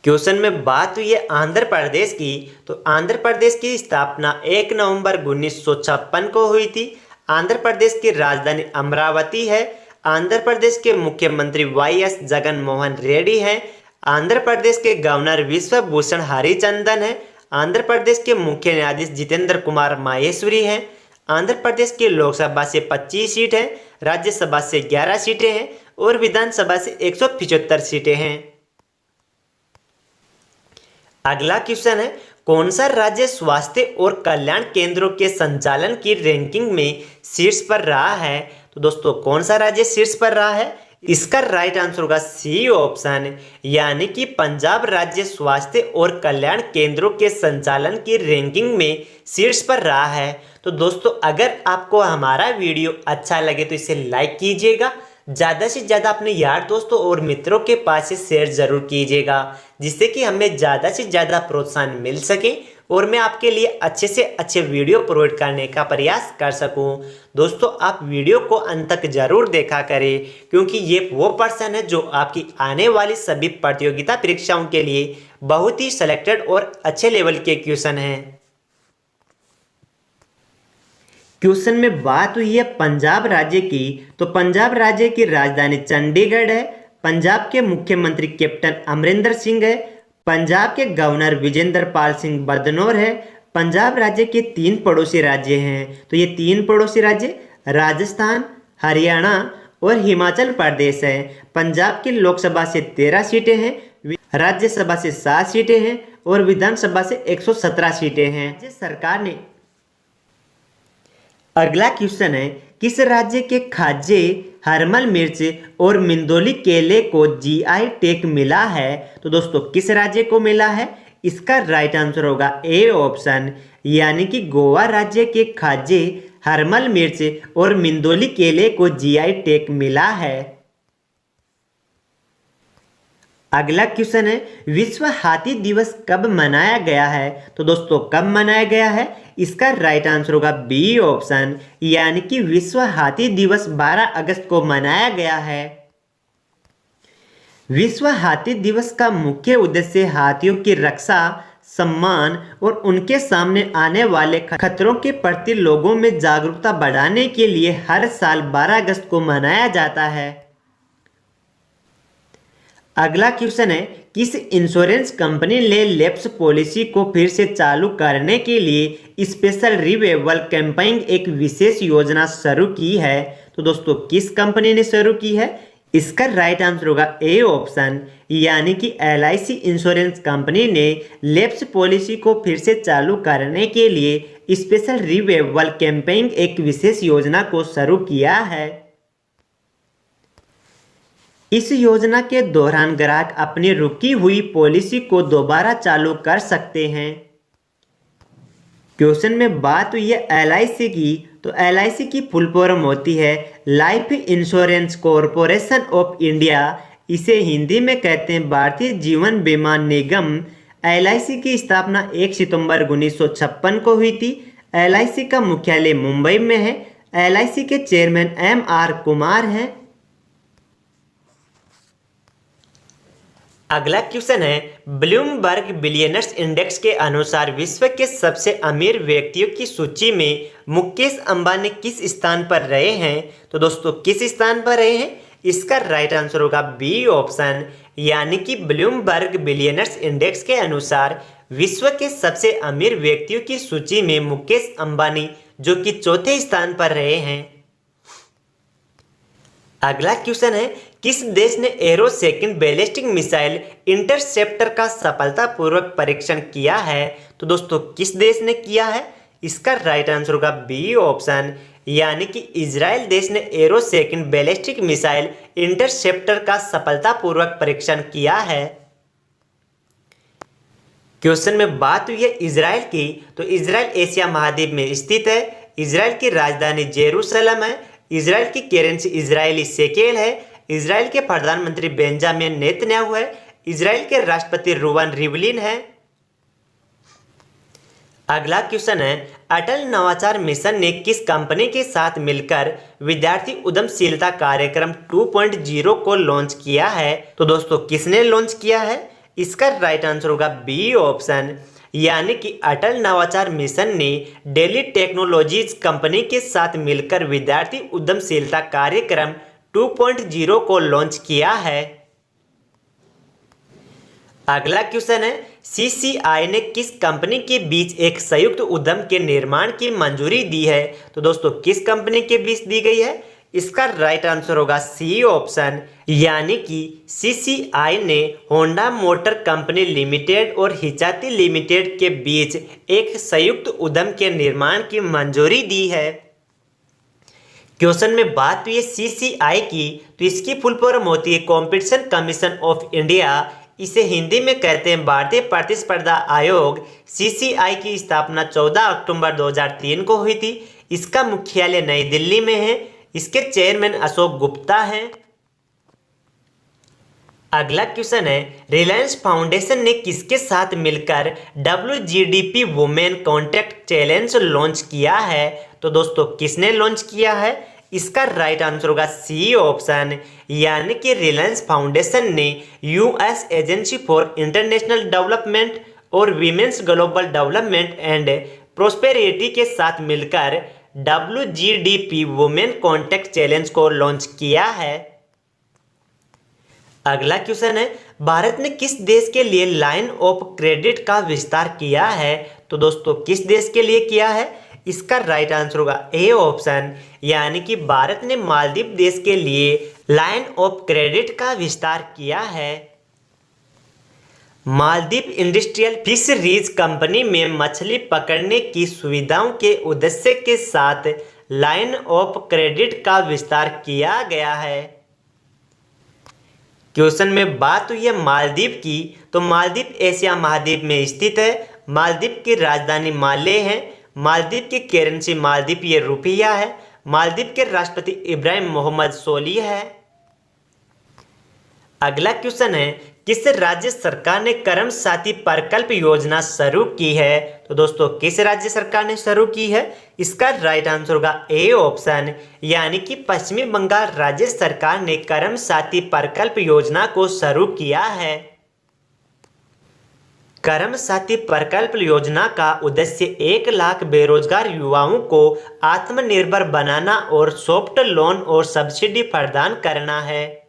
क्वेश्चन में बात हुई है आंध्र प्रदेश की, तो आंध्र प्रदेश की स्थापना 1 नवंबर 1956 को हुई थी। आंध्र प्रदेश की राजधानी अमरावती है। आंध्र प्रदेश के मुख्यमंत्री वाईएस जगन मोहन रेड्डी हैं। आंध्र प्रदेश के गवर्नर विश्वभूषण हरिचंदन हैं। आंध्र प्रदेश के मुख्य न्यायाधीश जितेंद्र कुमार माहेश्वरी हैं। आंध्र प्रदेश की लोकसभा से 25 सीट हैं, राज्यसभा से 11 सीटें हैं और विधानसभा से 175 सीटें हैं। अगला क्वेश्चन है, कौन सा राज्य स्वास्थ्य और कल्याण केंद्रों के संचालन की रैंकिंग में शीर्ष पर रहा है? तो दोस्तों कौन सा राज्य शीर्ष पर रहा है? इसका राइट आंसर होगा सी ऑप्शन, यानी कि पंजाब राज्य स्वास्थ्य और कल्याण केंद्रों के संचालन की रैंकिंग में शीर्ष पर रहा है। तो दोस्तों अगर आपको हमारा वीडियो अच्छा लगे तो इसे लाइक कीजिएगा, ज़्यादा से ज़्यादा अपने यार दोस्तों और मित्रों के पास से शेयर जरूर कीजिएगा, जिससे कि हमें ज़्यादा से ज़्यादा प्रोत्साहन मिल सके और मैं आपके लिए अच्छे से अच्छे वीडियो प्रोवाइड करने का प्रयास कर सकूं। दोस्तों आप वीडियो को अंत तक जरूर देखा करें, क्योंकि ये वो पर्सन है जो आपकी आने वाली सभी प्रतियोगिता परीक्षाओं के लिए बहुत ही सिलेक्टेड और अच्छे लेवल के क्वेश्चन हैं। क्वेश्चन में बात हुई है पंजाब राज्य की, तो पंजाब राज्य की राजधानी चंडीगढ़ है। पंजाब के मुख्यमंत्री कैप्टन अमरिंदर सिंह है। पंजाब के गवर्नर विजेंद्र पाल सिंह बदनौर है। पंजाब राज्य के 3 पड़ोसी राज्य हैं, तो ये 3 पड़ोसी राज्य राजस्थान, हरियाणा और हिमाचल प्रदेश हैं। पंजाब की लोकसभा से 13 सीटें हैं, राज्यसभा से 7 सीटें हैं और विधानसभा से 117 सीटें हैं राज्य सरकार ने। अगला क्वेश्चन है, किस राज्य के खाजे हरमल मिर्च और मिंदोली केले को जीआई टैग मिला है? तो दोस्तों किस राज्य को मिला है? इसका राइट आंसर होगा ए ऑप्शन, यानी कि गोवा राज्य के खाजे हरमल मिर्च और मिंदोली केले को जीआई टैग मिला है। अगला क्वेश्चन है, विश्व हाथी दिवस कब मनाया गया है? तो दोस्तों कब मनाया गया है? इसका राइट आंसर होगा बी ऑप्शन, यानी कि विश्व हाथी दिवस 12 अगस्त को मनाया गया है। विश्व हाथी दिवस का मुख्य उद्देश्य हाथियों की रक्षा, सम्मान और उनके सामने आने वाले खतरों के प्रति लोगों में जागरूकता बढ़ाने के लिए हर साल 12 अगस्त को मनाया जाता है। अगला क्वेश्चन है, किस इंश्योरेंस कंपनी ने लैप्स पॉलिसी को फिर से चालू करने के लिए स्पेशल रिवाइवल कैंपेन एक विशेष योजना शुरू की है? तो दोस्तों किस कंपनी ने शुरू की है? इसका राइट आंसर होगा ए ऑप्शन, यानी कि एलआईसी इंश्योरेंस कंपनी ने लैप्स पॉलिसी को फिर से चालू करने के लिए स्पेशल रिवाइवल कैंपेन एक विशेष योजना को शुरू किया है। इस योजना के दौरान ग्राहक अपनी रुकी हुई पॉलिसी को दोबारा चालू कर सकते हैं। क्वेश्चन में बात हुई है एलआईसी की, तो एलआईसी की फुल फॉर्म होती है life insurance corporation of India. इसे हिंदी में कहते हैं भारतीय जीवन बीमा निगम। एलआईसी की स्थापना 1 सितंबर 1956 को हुई थी। एलआईसी का मुख्यालय मुंबई में है। एलआईसी के चेयरमैन एम.आर. कुमार हैं। अगला क्वेश्चन है, ब्लूमबर्ग बिलियनर्स इंडेक्स के अनुसार विश्व के सबसे अमीर व्यक्तियों की सूची में मुकेश अंबानी किस स्थान पर रहे हैं? तो दोस्तों किस स्थान पर रहे हैं? इसका राइट आंसर होगा बी ऑप्शन, यानी कि ब्लूमबर्ग बिलियनर्स इंडेक्स के अनुसार विश्व के सबसे अमीर व्यक्तियों की सूची में मुकेश अंबानी जो कि चौथे स्थान पर रहे हैं। अगला क्वेश्चन है, किस देश ने arrow second ballistic missile interceptor का सफलतापूर्वक परीक्षण किया है? तो दोस्तों किस देश ने किया है? इसका राइट आंसर होगा बी ऑप्शन, यानी कि इजराइल देश ने arrow second ballistic missile interceptor का सफलतापूर्वक परीक्षण किया है। क्वेश्चन में बात हुई है इजराइल की, तो इजराइल एशिया महाद्वीप में स्थित है। इजराइल की राजधानी जेरूसलम है। इजराइल की करेंसी इजरायली शेकेल है। इजराइल के प्रधानमंत्री बेंजामिन नेतन्याहू है। इजराइल के राष्ट्रपति रूवन रिवलिन है। अगला क्वेश्चन है, अटल नवाचार मिशन ने किस कंपनी के साथ मिलकर विद्यार्थी उद्यमशीलता कार्यक्रम 2.0 को लॉन्च किया है? तो दोस्तों किसने लॉन्च किया है? इसका राइट आंसर होगा बी ऑप्शन, यानी कि अटल नवाचार मिशन ने डेली टेक्नोलॉजीज कंपनी के साथ मिलकर विद्यार्थी उद्यमशीलता कार्यक्रम 2.0 को लॉन्च किया है। अगला क्वेश्चन है, सीसीआई ने किस कंपनी के बीच एक संयुक्त उद्यम के निर्माण की मंजूरी दी है? तो दोस्तों किस कंपनी के बीच दी गई है? इसका राइट आंसर होगा सी ऑप्शन, यानी कि सीसीआई ने होंडा मोटर कंपनी लिमिटेड और हिचाती लिमिटेड के बीच एक संयुक्त उद्यम के निर्माण की मंजूरी दी है। क्वेश्चन में बात हुई है सीसीआई की, तो इसकी फुल फॉर्म होती है कॉम्पिटिशन कमीशन ऑफ इंडिया। इसे हिंदी में कहते हैं भारतीय प्रतिस्पर्धा आयोग। सीसीआई की स्थापना 14 अक्टूबर 2003 को हुई थी। इसका मुख्यालय नई दिल्ली में है। इसके चेयरमैन अशोक गुप्ता हैं। अगला क्वेश्चन है, रिलायंस फाउंडेशन ने किसके साथ मिलकर WGDP women contact challenge launch किया है? तो दोस्तों किसने लॉन्च किया है? इसका राइट आंसर होगा सी ऑप्शन, यानी कि रिलायंस फाउंडेशन ने US Agency for International Development और Women's Global Development and Prosperity के साथ मिलकर WGDP वुमेन कॉन्टेक्ट चैलेंज को लॉन्च किया है। अगला क्वेश्चन है, भारत ने किस देश के लिए लाइन ऑफ क्रेडिट का विस्तार किया है? तो दोस्तों किस देश के लिए किया है? इसका राइट आंसर होगा ए ऑप्शन, यानी कि भारत ने मालदीव देश के लिए लाइन ऑफ क्रेडिट का विस्तार किया है। मालदीव इंडस्ट्रियल फिशरीज कंपनी में मछली पकड़ने की सुविधाओं के उद्देश्य के साथ लाइन ऑफ क्रेडिट का विस्तार किया गया है। क्वेश्चन में बात हुई है मालदीव की, तो मालदीव एशिया महाद्वीप में स्थित है। मालदीव की राजधानी माले है। मालदीव की करेंसी मालदीव रुपया है। मालदीव के राष्ट्रपति इब्राहिम मोहम्मद सोलिह है। अगला क्वेश्चन है, किस राज्य सरकार ने कर्म साथी प्रकल्प योजना शुरू की है? तो दोस्तों किस राज्य सरकार ने शुरू की है? इसका राइट आंसर होगा ए ऑप्शन, यानी कि पश्चिमी बंगाल राज्य सरकार ने कर्म साथी प्रकल्प योजना को शुरू किया है। कर्म साथी प्रकल्प योजना का उद्देश्य 1 लाख बेरोजगार युवाओं को आत्मनिर्भर बनाना और सॉफ्ट लोन और सब्सिडी प्रदान करना है।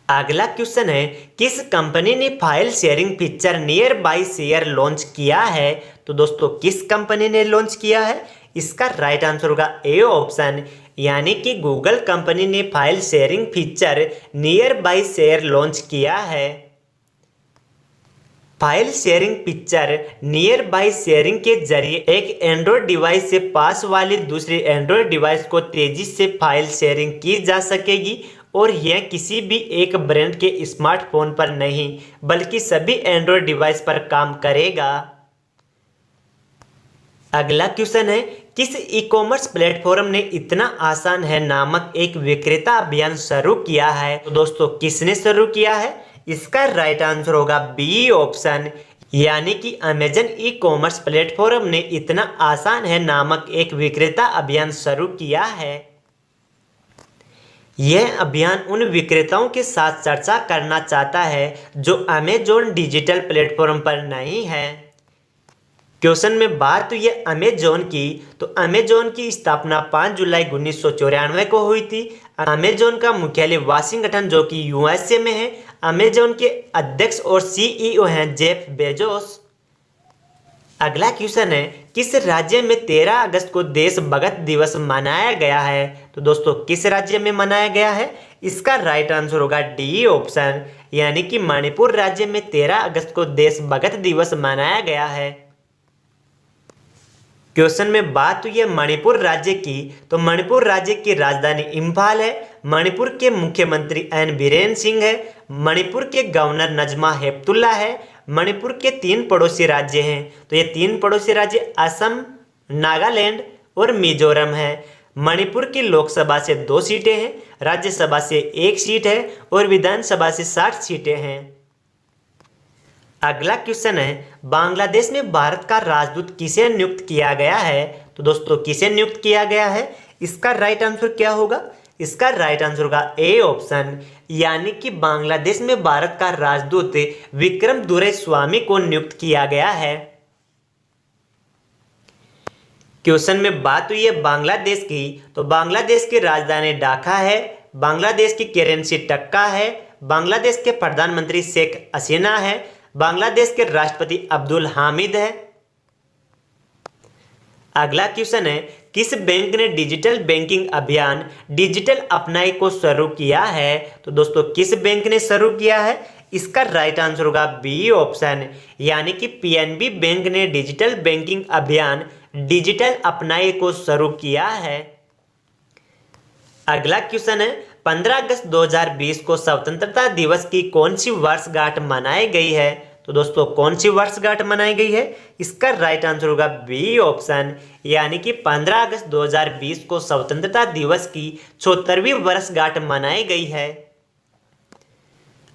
अगला क्वेश्चन है, किस कंपनी ने file sharing feature near by share launch किया है? तो दोस्तों किस कंपनी ने लॉन्च किया है? इसका राइट आंसर होगा ए ऑप्शन, यानी कि गूगल कंपनी ने file sharing feature near by share launch किया है। File sharing feature near by sharing के जरिए एक एंड्रॉयड डिवाइस से पास वाली दूसरी एंड्रॉयड डिवाइस को तेजी से फाइल शेयरिंग की जा सकेगी, और यह किसी भी एक ब्रांड के स्मार्टफोन पर नहीं बल्कि सभी एंड्रॉयड डिवाइस पर काम करेगा। अगला क्वेश्चन है, किस ई कॉमर्स प्लेटफॉर्म ने इतना आसान है नामक एक विक्रेता अभियान शुरू किया है? तो दोस्तों किसने शुरू किया है? इसका राइट आंसर होगा बी ऑप्शन, यानी कि अमेजन ई कॉमर्स प्लेटफॉर्म ने इतना आसान है नामक एक विक्रेता अभियान शुरू किया है। यह अभियान उन विक्रेताओं के साथ चर्चा करना चाहता है जो अमेजॉन डिजिटल प्लेटफॉर्म पर नहीं है। क्वेश्चन में बात हुई है अमेजॉन की, तो अमेजॉन की स्थापना 5 जुलाई 1994 को हुई थी। अमेजॉन का मुख्यालय वाशिंगटन जो कि यूएसए में है। अमेजॉन के अध्यक्ष और सीईओ हैं जेफ बेजोस। अगला क्वेश्चन है, किस राज्य में 13 अगस्त को देशभक्त दिवस मनाया गया है? तो दोस्तों किस राज्य में मनाया गया है? इसका राइट आंसर होगा डी ऑप्शन, यानी कि मणिपुर राज्य में 13 अगस्त को देशभक्त दिवस मनाया गया है। क्वेश्चन में बात हुई है मणिपुर राज्य की, तो मणिपुर राज्य की राजधानी इम्फाल है। मणिपुर के मुख्यमंत्री एन बीरेन सिंह है। मणिपुर के गवर्नर नजमा हेपतुल्ला है। मणिपुर के 3 पड़ोसी राज्य हैं, तो ये 3 पड़ोसी राज्य असम, नागालैंड और मिजोरम है। मणिपुर की लोकसभा से 2 सीटें हैं, राज्यसभा से 1 सीट है और विधानसभा से 60 सीटें हैं। अगला क्वेश्चन है, बांग्लादेश में भारत का राजदूत किसे नियुक्त किया गया है? तो दोस्तों किसे नियुक्त किया गया है? इसका राइट आंसर क्या होगा? इसका राइट आंसर होगा ए ऑप्शन, यानी कि बांग्लादेश में भारत का राजदूत विक्रम दुरैस्वामी को नियुक्त किया गया है। क्वेश्चन में बात हुई है बांग्लादेश की, तो बांग्लादेश की राजधानी ढाका है। बांग्लादेश की करेंसी टक्का है। बांग्लादेश के प्रधानमंत्री शेख हसीना है। बांग्लादेश के राष्ट्रपति अब्दुल हामिद है। अगला क्वेश्चन है, किस बैंक ने डिजिटल बैंकिंग अभियान डिजिटल अपनाई को शुरू किया है? तो दोस्तों किस बैंक ने शुरू किया है? इसका राइट आंसर होगा बी ऑप्शन, यानी कि पीएनबी बैंक ने डिजिटल बैंकिंग अभियान डिजिटल अपनाई को शुरू किया है। अगला क्वेश्चन है, 15 अगस्त 2020 को स्वतंत्रता दिवस की कौन सी वर्षगांठ मनाई गई है? तो दोस्तों कौन सी वर्षगांठ मनाई गई है? इसका राइट आंसर होगा बी ऑप्शन, यानी कि 15 अगस्त 2020 को स्वतंत्रता दिवस की 74वीं वर्षगांठ मनाई गई है।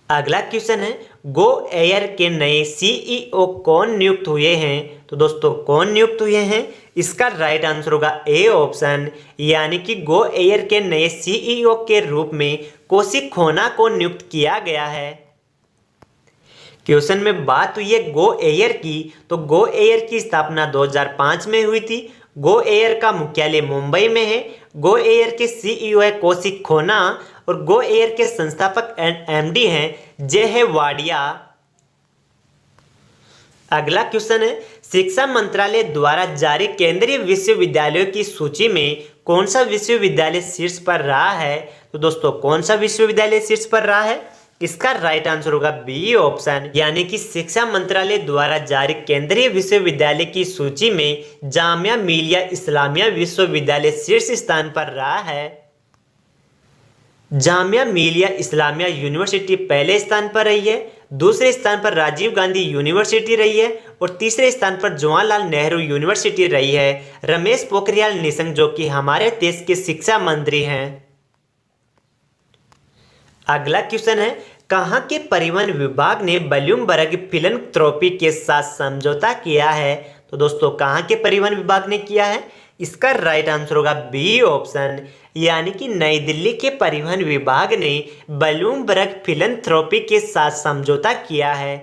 अगला क्वेश्चन है, गो एयर के नए सीईओ कौन नियुक्त हुए हैं? तो दोस्तों कौन नियुक्त हुए हैं? इसका राइट आंसर होगा ए ऑप्शन, यानी कि गो एयर के नए सीईओ के रूप में कौशिक खोना को नियुक्त किया गया है। क्वेश्चन में बात हुई है गो एयर की, तो गो एयर की स्थापना 2005 में हुई थी। गो एयर का मुख्यालय मुंबई में है। गो एयर के सीईओ है कौशिक खोना और गो एयर के संस्थापक एंड एमडी हैं जय वाडिया। अगला क्वेश्चन है, शिक्षा मंत्रालय द्वारा जारी केंद्रीय विश्वविद्यालयों की सूची में कौन सा विश्वविद्यालय शीर्ष पर रहा है? तो दोस्तों कौन सा विश्वविद्यालय शीर्ष पर रहा है? इसका राइट आंसर होगा बी ऑप्शन, यानी कि शिक्षा मंत्रालय द्वारा जारी केंद्रीय विश्वविद्यालय की सूची में जामिया मिलिया इस्लामिया विश्वविद्यालय शीर्ष स्थान पर रहा है। जामिया मिलिया इस्लामिया यूनिवर्सिटी पहले स्थान पर रही है, दूसरे स्थान पर राजीव गांधी यूनिवर्सिटी रही है और तीसरे स्थान पर जवाहरलाल नेहरू यूनिवर्सिटी रही है। रमेश पोखरियाल निशंक जो कि हमारे देश के शिक्षा मंत्री हैं। अगला क्वेश्चन है, कहां के परिवहन विभाग ने ब्लूमबर्ग फिलैंथ्रोपी के साथ समझौता किया है? तो दोस्तों कहां के परिवहन विभाग ने किया है? इसका राइट आंसर होगा बी ऑप्शन, यानी कि नई दिल्ली के परिवहन विभाग ने ब्लूमबर्ग फिलैंथ्रोपी के साथ समझौता किया है।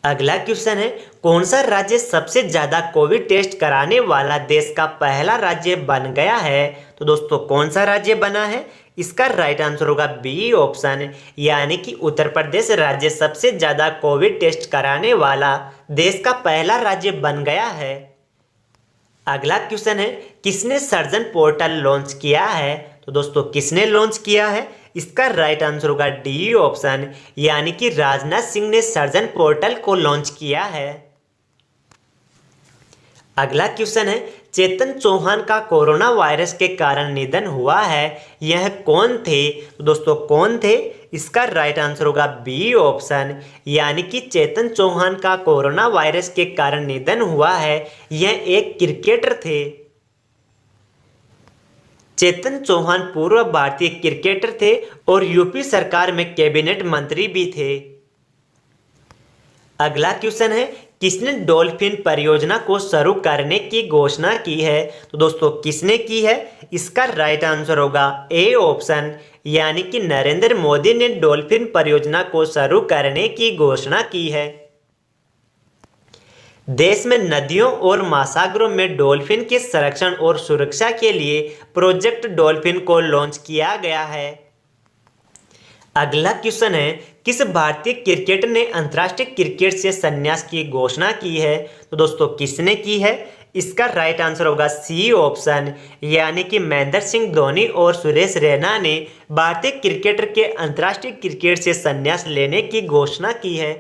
अगला क्वेश्चन है, कौन सा राज्य सबसे ज्यादा कोविड टेस्ट कराने वाला देश का पहला राज्य बन गया है? तो दोस्तों कौन सा राज्य बना है? इसका राइट आंसर होगा बी ऑप्शन, यानी कि उत्तर प्रदेश राज्य सबसे ज्यादा कोविड टेस्ट कराने वाला देश का पहला राज्य बन गया है। अगला क्वेश्चन है, किसने सर्जन पोर्टल लॉन्च किया है? तो दोस्तों किसने लॉन्च किया है? इसका राइट आंसर होगा डी ऑप्शन, यानी कि राजनाथ सिंह ने सर्जन पोर्टल को लॉन्च किया है। अगला क्वेश्चन है, चेतन चौहान का कोरोना वायरस के कारण निधन हुआ है, यह कौन थे? तो दोस्तों कौन थे? इसका राइट आंसर होगा बी ऑप्शन, यानी कि चेतन चौहान का कोरोना वायरस के कारण निधन हुआ है, यह एक क्रिकेटर थे। चेतन चौहान पूर्व भारतीय क्रिकेटर थे और यूपी सरकार में कैबिनेट मंत्री भी थे। अगला क्वेश्चन है, किसने डॉल्फिन परियोजना को शुरू करने की घोषणा की है? तो दोस्तों किसने की है? इसका राइट आंसर होगा ए ऑप्शन, यानी कि नरेंद्र मोदी ने डॉल्फिन परियोजना को शुरू करने की घोषणा की है। देश में नदियों और महासागरों में डॉल्फिन के संरक्षण और सुरक्षा के लिए प्रोजेक्ट डॉल्फिन को लॉन्च किया गया है। अगला क्वेश्चन है, किस भारतीय क्रिकेटर ने अंतर्राष्ट्रीय क्रिकेट से संन्यास की घोषणा की है? तो दोस्तों किसने की है? इसका राइट आंसर होगा सी ऑप्शन, यानी कि महेंद्र सिंह धोनी और सुरेश रैना ने भारतीय क्रिकेटर के अंतर्राष्ट्रीय क्रिकेट से संन्यास लेने की घोषणा की है।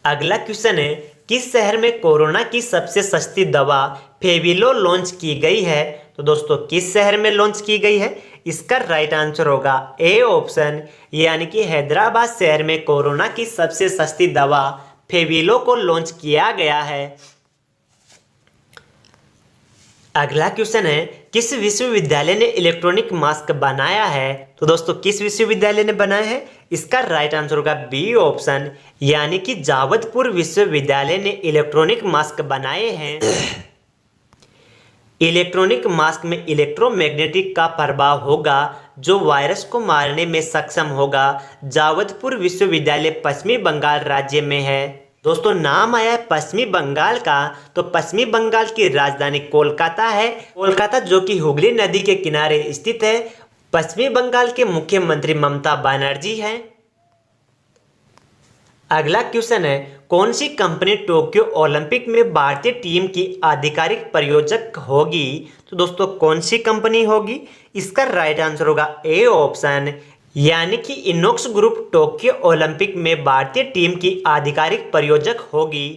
अगला क्वेश्चन है, किस शहर में कोरोना की सबसे सस्ती दवा फेविलो लॉन्च की गई है? तो दोस्तों किस शहर में लॉन्च की गई है? इसका राइट आंसर होगा ए ऑप्शन, यानी कि हैदराबाद शहर में कोरोना की सबसे सस्ती दवा फेविलो को लॉन्च किया गया है। अगला क्वेश्चन है, किस विश्वविद्यालय ने इलेक्ट्रॉनिक मास्क बनाया है? तो दोस्तों किस विश्वविद्यालय ने बनाया है? इसका राइट आंसर होगा बी ऑप्शन, यानी कि जावदपुर विश्वविद्यालय ने इलेक्ट्रॉनिक मास्क बनाए हैं। इलेक्ट्रॉनिक मास्क में इलेक्ट्रोमैग्नेटिक का प्रभाव होगा जो वायरस को मारने में सक्षम होगा। जावदपुर विश्वविद्यालय पश्चिमी बंगाल राज्य में है। दोस्तों नाम आया है पश्चिमी बंगाल का, तो पश्चिमी बंगाल की राजधानी कोलकाता है। कोलकाता जो कि हुगली नदी के किनारे स्थित है। पश्चिमी बंगाल के मुख्यमंत्री ममता बनर्जी हैं। अगला क्वेश्चन है, कौन सी कंपनी टोक्यो ओलंपिक में भारतीय टीम की आधिकारिक प्रायोजक होगी? तो दोस्तों कौन सी कंपनी होगी? इसका राइट आंसर होगा ए ऑप्शन, यानी कि इनॉक्स ग्रुप टोक्यो ओलंपिक में भारतीय टीम की आधिकारिक प्रायोजक होगी।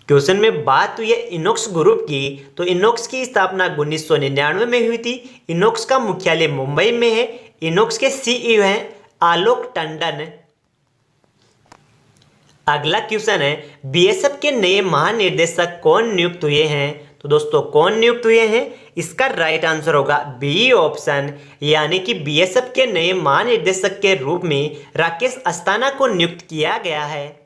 क्वेश्चन में बात हुई है इनॉक्स ग्रुप की, तो इनॉक्स की स्थापना 1999 में हुई थी। इनॉक्स का मुख्यालय मुंबई में है। इनॉक्स के सीईओ हैं आलोक टंडन। अगला क्वेश्चन है, बीएसएफ के नए महानिदेशक कौन नियुक्त हुए हैं? तो दोस्तों कौन नियुक्त हुए हैं? इसका राइट आंसर होगा बी ऑप्शन, यानी कि बीएसएफ के नए महानिदेशक के रूप में राकेश अस्थाना को नियुक्त किया गया है।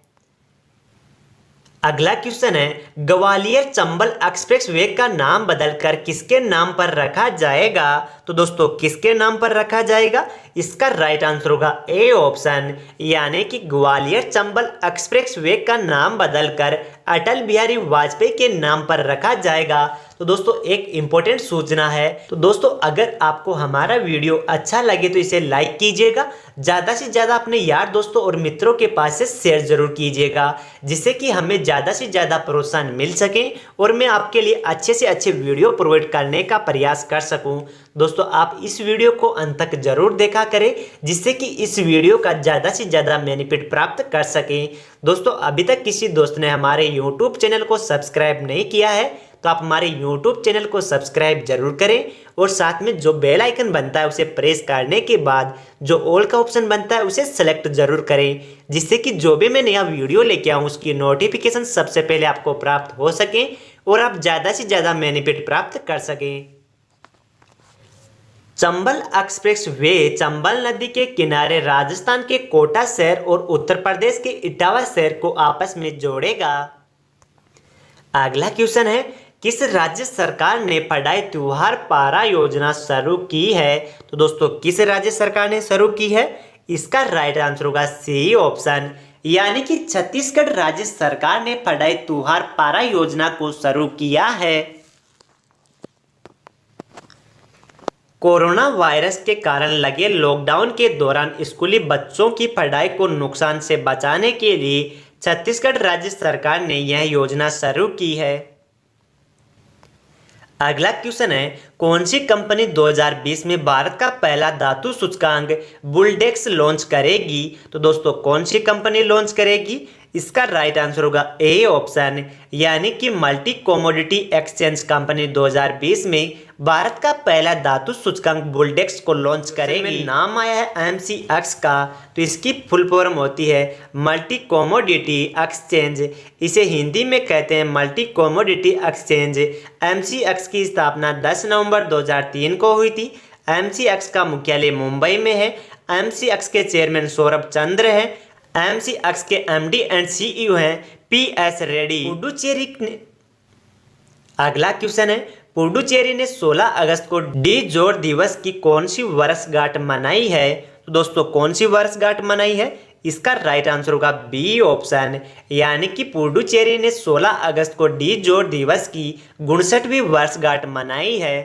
अगला क्वेश्चन है, ग्वालियर चंबल एक्सप्रेसवे का नाम बदलकर किसके नाम पर रखा जाएगा? तो दोस्तों किसके नाम पर रखा जाएगा? इसका राइट आंसर होगा ए ऑप्शन, यानी कि ग्वालियर चंबल एक्सप्रेसवे का नाम बदलकर अटल बिहारी वाजपेयी के नाम पर रखा जाएगा। तो दोस्तों एक इम्पोर्टेंट सूचना है। तो दोस्तों अगर आपको हमारा वीडियो अच्छा लगे तो इसे लाइक कीजिएगा, ज़्यादा से ज़्यादा अपने यार दोस्तों और मित्रों के पास से शेयर जरूर कीजिएगा, जिससे कि हमें ज़्यादा से ज़्यादा प्रोत्साहन मिल सके और मैं आपके लिए अच्छे से अच्छे वीडियो प्रोवाइड करने का प्रयास कर सकूं। दोस्तों आप इस वीडियो को अंत तक जरूर देखा करें, जिससे कि इस वीडियो का ज़्यादा से ज़्यादा बेनिफिट प्राप्त कर सकें। दोस्तों अभी तक किसी दोस्त ने हमारे यूट्यूब चैनल को सब्सक्राइब नहीं किया है तो आप हमारे यूट्यूब चैनल को सब्सक्राइब जरूर करें और साथ में जो बेल आइकन बनता है उसे प्रेस करने के बाद जो ऑल का ऑप्शन बनता है उसे सेलेक्ट जरूर करें, जिससे कि जो भी मैं नया वीडियो लेके आऊँ उसकी नोटिफिकेशन सबसे पहले आपको प्राप्त हो सके और आप ज़्यादा से ज़्यादा बेनिफिट प्राप्त कर सकें। चंबल एक्सप्रेस वे चंबल नदी के किनारे राजस्थान के कोटा शहर और उत्तर प्रदेश के इटावा शहर को आपस में जोड़ेगा। अगला क्वेश्चन है, किस राज्य सरकार ने पढ़ाई त्योहार पारा योजना शुरू की है? तो दोस्तों किस राज्य सरकार ने शुरू की है? इसका राइट आंसर होगा सी ऑप्शन, यानी कि छत्तीसगढ़ राज्य सरकार ने पढ़ाई त्योहार पारा योजना को शुरू किया है। कोरोना वायरस के कारण लगे लॉकडाउन के दौरान स्कूली बच्चों की पढ़ाई को नुकसान से बचाने के लिए छत्तीसगढ़ राज्य सरकार ने यह योजना शुरू की है। अगला क्वेश्चन है, कौन सी कंपनी 2020 में भारत का पहला धातु सूचकांक बुलडेक्स लॉन्च करेगी? तो दोस्तों कौन सी कंपनी लॉन्च करेगी? इसका राइट आंसर होगा ए ऑप्शन, यानी कि मल्टी कमोडिटी एक्सचेंज कंपनी 2020 में भारत का पहला धातु सूचकांक बुलडेक्स को लॉन्च करेगी। नाम आया है एमसीएक्स का, तो इसकी फुल फॉर्म होती है मल्टी कमोडिटी एक्सचेंज। इसे हिंदी में कहते हैं मल्टी कमोडिटी एक्सचेंज। एमसीएक्स की स्थापना 10 नवंबर 2003 को हुई थी। एमसीएक्स का मुख्यालय मुंबई में है। एमसीएक्स के चेयरमैन सौरभ चंद्र हैं। एमसीएक्स के एमडी एंड सीईओ हैं पीएस रेड्डी। पुडुचेरी ने अगला क्वेश्चन है, पुडुचेरी ने 16 अगस्त को डी जोड़ दिवस की कौन सी वर्षगांठ मनाई है? तो दोस्तों कौन सी वर्षगांठ मनाई है? इसका राइट आंसर होगा बी ऑप्शन, यानी कि पुडुचेरी ने 16 अगस्त को डी जोड़ दिवस की 59वीं वर्षगांठ मनाई है।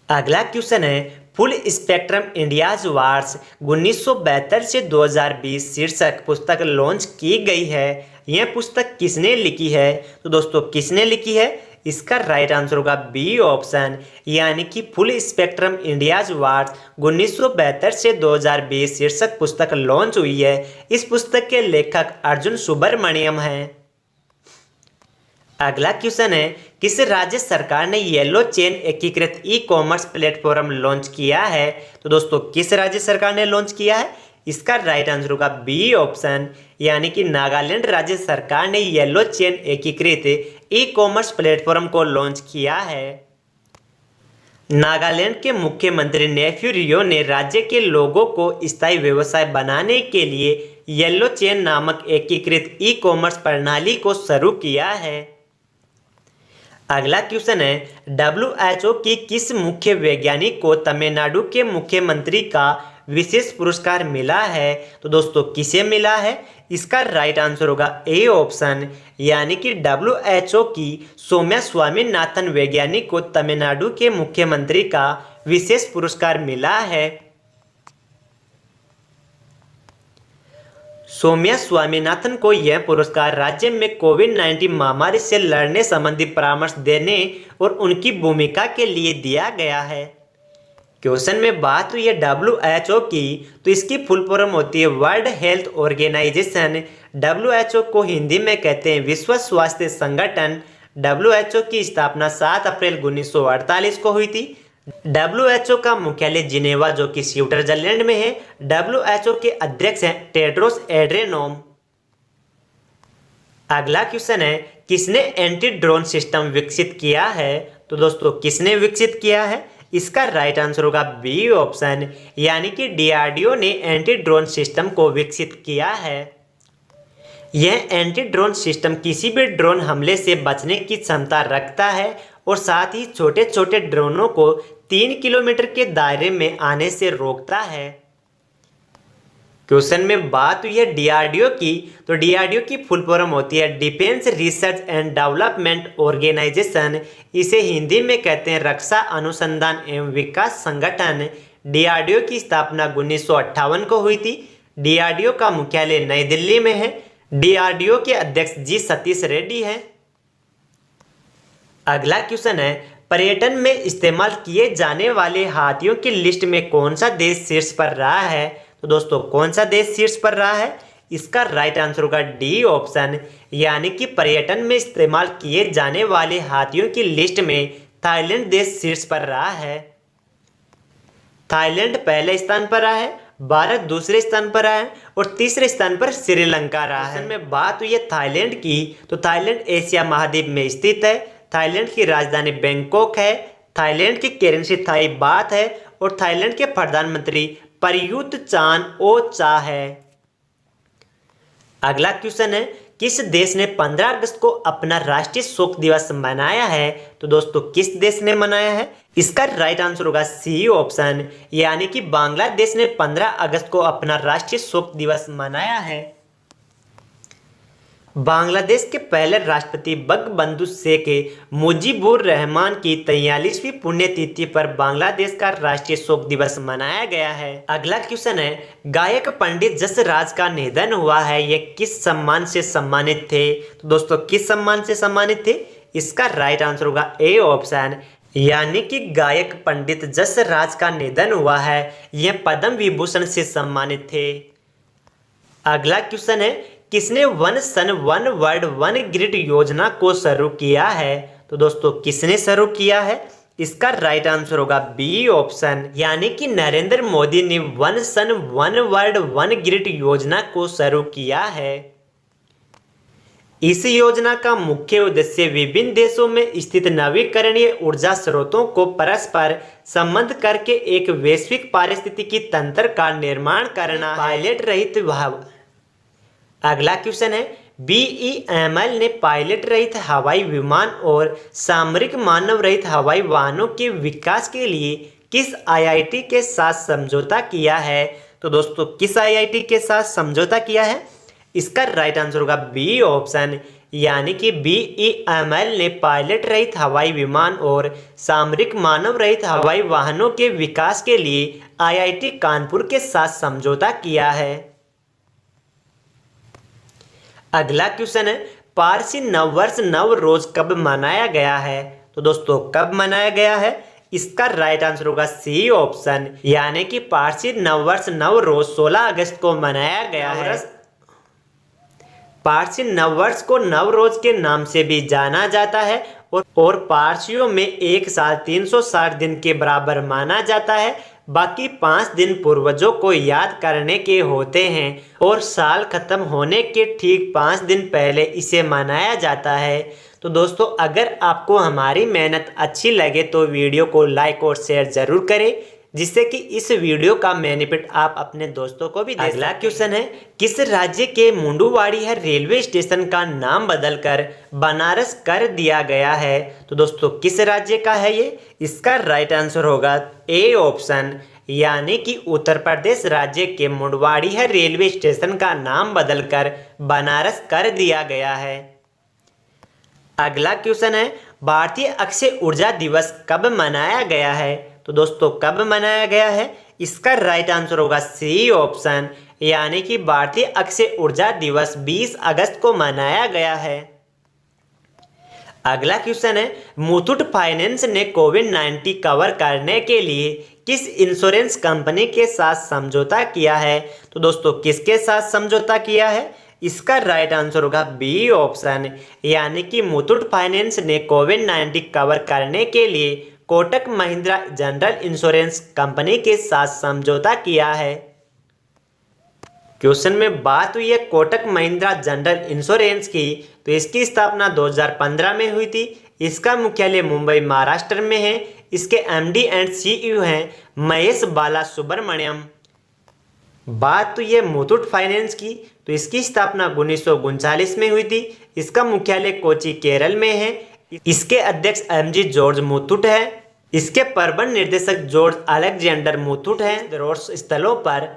अगला क्वेश्चन है, फुल स्पेक्ट्रम इंडियाज वार्स 1972 से 2020 शीर्षक पुस्तक लॉन्च की गई है। यह पुस्तक किसने लिखी है? तो दोस्तों किसने लिखी है? इसका राइट आंसर होगा बी ऑप्शन, यानी कि फुल स्पेक्ट्रम इंडियाज वार्स 1972 से 2020 शीर्षक पुस्तक लॉन्च हुई है। इस पुस्तक के लेखक अर्जुन सुब्रमण्यम हैं। अगला क्वेश्चन है, किस राज्य सरकार ने येलो चेन एकीकृत ई कॉमर्स प्लेटफॉर्म लॉन्च किया है? तो दोस्तों किस राज्य सरकार ने लॉन्च किया है? इसका राइट आंसर होगा बी ऑप्शन, यानी कि नागालैंड राज्य सरकार ने येलो चेन एकीकृत ई कॉमर्स प्लेटफॉर्म को लॉन्च किया है। नागालैंड के मुख्यमंत्री नेफ्यू रियो ने राज्य के लोगों को स्थायी व्यवसाय बनाने के लिए येलो चेन नामक एकीकृत ई कॉमर्स प्रणाली को शुरू किया है। अगला क्वेश्चन है, WHO की किस मुख्य वैज्ञानिक को तमिलनाडु के मुख्यमंत्री का विशेष पुरस्कार मिला है? तो दोस्तों किसे मिला है? इसका राइट आंसर होगा ए ऑप्शन, यानी कि WHO की सौम्या स्वामीनाथन वैज्ञानिक को तमिलनाडु के मुख्यमंत्री का विशेष पुरस्कार मिला है। सौम्या स्वामीनाथन को यह पुरस्कार राज्य में कोविड-19 महामारी से लड़ने संबंधी परामर्श देने और उनकी भूमिका के लिए दिया गया है। क्वेश्चन में बात हुई है WHO की, तो इसकी फुल फॉर्म होती है वर्ल्ड हेल्थ ऑर्गेनाइजेशन। WHO को हिंदी में कहते हैं विश्व स्वास्थ्य संगठन। WHO की स्थापना 7 अप्रैल 1948 को हुई थी। WHO का मुख्यालय जिनेवा जो कि स्विट्जरलैंड में है। WHO के अध्यक्ष हैं टेड्रोस एड्रेनोम। अगला क्वेश्चन है, किसने एंटी ड्रोन सिस्टम विकसित किया है? तो दोस्तों किसने विकसित किया है? इसका राइट आंसर होगा बी ऑप्शन, यानी कि DRDO ने एंटी ड्रोन सिस्टम को विकसित किया है। यह एंटी ड्रोन सिस्टम किसी भी ड्रोन हमले से बचने की क्षमता रखता है और साथ ही छोटे छोटे ड्रोनों को 3 किलोमीटर के दायरे में आने से रोकता है। क्वेश्चन में बात हुई है डीआरडीओ की, तो डीआरडीओ की फुल फॉर्म होती है Defence Research and Development Organisation. इसे हिंदी में कहते हैं रक्षा अनुसंधान एवं विकास संगठन। डीआरडीओ की स्थापना 1958 को हुई थी। डीआरडीओ का मुख्यालय नई दिल्ली में है। डीआरडीओ के अध्यक्ष जी सतीश रेड्डी हैं। अगला क्वेश्चन है पर्यटन में इस्तेमाल किए जाने वाले हाथियों की लिस्ट में कौन सा देश शीर्ष पर रहा है। तो दोस्तों कौन सा देश शीर्ष पर रहा है, इसका राइट आंसर होगा डी ऑप्शन, यानी कि पर्यटन में इस्तेमाल किए जाने वाले हाथियों की लिस्ट में थाईलैंड देश शीर्ष पर रहा है। थाईलैंड पहले स्थान पर रहा है, भारत दूसरे स्थान पर रहा है और तीसरे स्थान पर श्रीलंका रहा है। में बात हुई है थाईलैंड की, तो थाईलैंड एशिया महाद्वीप में स्थित है। थाईलैंड की राजधानी बैंकॉक है। थाईलैंड की करेंसी थाई बात है और थाईलैंड के प्रधानमंत्री प्रयुत चान ओ चा है। अगला क्वेश्चन है किस देश ने 15 अगस्त को अपना राष्ट्रीय शोक दिवस मनाया है। तो दोस्तों किस देश ने मनाया है, इसका राइट आंसर होगा सी ऑप्शन, यानी कि बांग्लादेश ने 15 अगस्त को अपना राष्ट्रीय शोक दिवस मनाया है। बांग्लादेश के पहले राष्ट्रपति बंगबंधु शेख मुजीबुर रहमान की 43वीं पुण्यतिथि पर बांग्लादेश का राष्ट्रीय शोक दिवस मनाया गया है। अगला क्वेश्चन है गायक पंडित जसराज का निधन हुआ है, ये किस सम्मान से सम्मानित थे। तो दोस्तों किस सम्मान से सम्मानित थे, इसका राइट आंसर होगा ए ऑप्शन, यानी कि गायक पंडित जसराज का निधन हुआ है, यह पद्म विभूषण से सम्मानित थे। अगला क्वेश्चन है किसने one sun one world one grid योजना को शुरू किया है। तो दोस्तों किसने शुरू किया है, इसका राइट आंसर होगा बी ऑप्शन, यानी कि नरेंद्र मोदी ने one sun one world one grid योजना को शुरू किया है। इस योजना का मुख्य उद्देश्य विभिन्न देशों में स्थित नवीकरणीय ऊर्जा स्रोतों को परस्पर संबंध करके एक वैश्विक पारिस्थितिकी तंत्र का निर्माण करना, पायलट रहित अगला क्वेश्चन है बीईएमएल ने पायलट रहित हवाई विमान और सामरिक मानव रहित हवाई वाहनों के विकास के लिए किस आईआईटी के साथ समझौता किया है। तो दोस्तों किस आईआईटी के साथ समझौता किया है, इसका राइट आंसर होगा बी ऑप्शन, यानी कि बीईएमएल ने पायलट रहित हवाई विमान और सामरिक मानव रहित हवाई वाहनों के विकास के लिए आईआईटी कानपुर के साथ समझौता किया है। अगला क्वेश्चन है पारसी नववर्ष नवरोज कब मनाया गया है। तो दोस्तों कब मनाया गया है, इसका राइट आंसर होगा सी ऑप्शन, यानी कि पारसी नववर्ष नवरोज 16 अगस्त को मनाया गया है। पारसी नववर्ष को नवरोज के नाम से भी जाना जाता है और पारसियों में एक साल 360 दिन के बराबर माना जाता है। बाकी 5 दिन पूर्वजों को याद करने के होते हैं और साल खत्म होने के ठीक 5 दिन पहले इसे मनाया जाता है। तो दोस्तों अगर आपको हमारी मेहनत अच्छी लगे तो वीडियो को लाइक और शेयर जरूर करें, जिससे कि इस वीडियो का बेनिफिट आप अपने दोस्तों को भी दे। अगला क्वेश्चन है किस राज्य के मुंडुवाड़ीहर रेलवे स्टेशन का नाम बदलकर बनारस कर दिया गया है। तो दोस्तों किस राज्य का है ये, इसका राइट आंसर होगा ए ऑप्शन, यानी कि उत्तर प्रदेश राज्य के मुंडुवाड़ीहर रेलवे स्टेशन का नाम बदलकर बनारस कर दिया गया है। अगला क्वेश्चन है भारतीय अक्षय ऊर्जा दिवस कब मनाया गया है। तो दोस्तों कब मनाया गया है, इसका राइट आंसर होगा सी ऑप्शन, यानी कि भारतीय अक्षय ऊर्जा दिवस 20 अगस्त को मनाया गया है। अगला क्वेश्चन है मुथूट फाइनेंस ने कोविड-19 कवर करने के लिए किस इंश्योरेंस कंपनी के साथ समझौता किया है। तो दोस्तों किसके साथ समझौता किया है, इसका राइट आंसर होगा बी ऑप्शन, यानी कि मुथूट फाइनेंस ने कोविड-19 कवर करने के लिए Kotak Mahindra general insurance company के साथ समझौता किया है। क्वेश्चन में बात हुई है कोटक महिंद्रा जनरल इंश्योरेंस की, तो इसकी स्थापना 2015 में हुई थी। इसका मुख्यालय मुंबई महाराष्ट्र में है। इसके एमडी एंड सीईओ हैं महेश बाला सुब्रमण्यम। बात तो ये मुथूट फाइनेंस की, तो इसकी स्थापना 1939 में हुई थी। इसका मुख्यालय कोची केरल में है। इसके अध्यक्ष एमजी जॉर्ज मुथूट है। इसके प्रबंध निर्देशक जॉर्ज अलेक्जेंडर मुथूट हैं। रोड्स स्थलों पर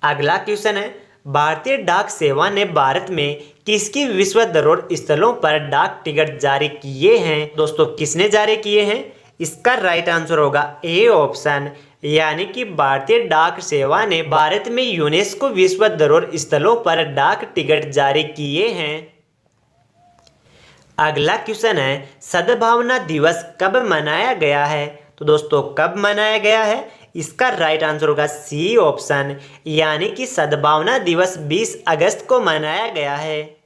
अगला क्वेश्चन है, भारतीय डाक सेवा ने भारत में किसकी विश्व धरोहर स्थलों पर डाक टिकट जारी किए हैं? दोस्तों किसने जारी किए हैं? इसका राइट आंसर होगा ए ऑप्शन, यानी कि भारतीय डाक सेवा ने भारत में यूनेस्को विश्व धरोहर स्थलों पर डाक टिकट जारी किए हैं। अगला क्वेश्चन है, सद्भावना दिवस कब मनाया गया है? तो दोस्तों कब मनाया गया है? इसका राइट आंसर होगा सी ऑप्शन, यानी कि सद्भावना दिवस 20 अगस्त को मनाया गया है।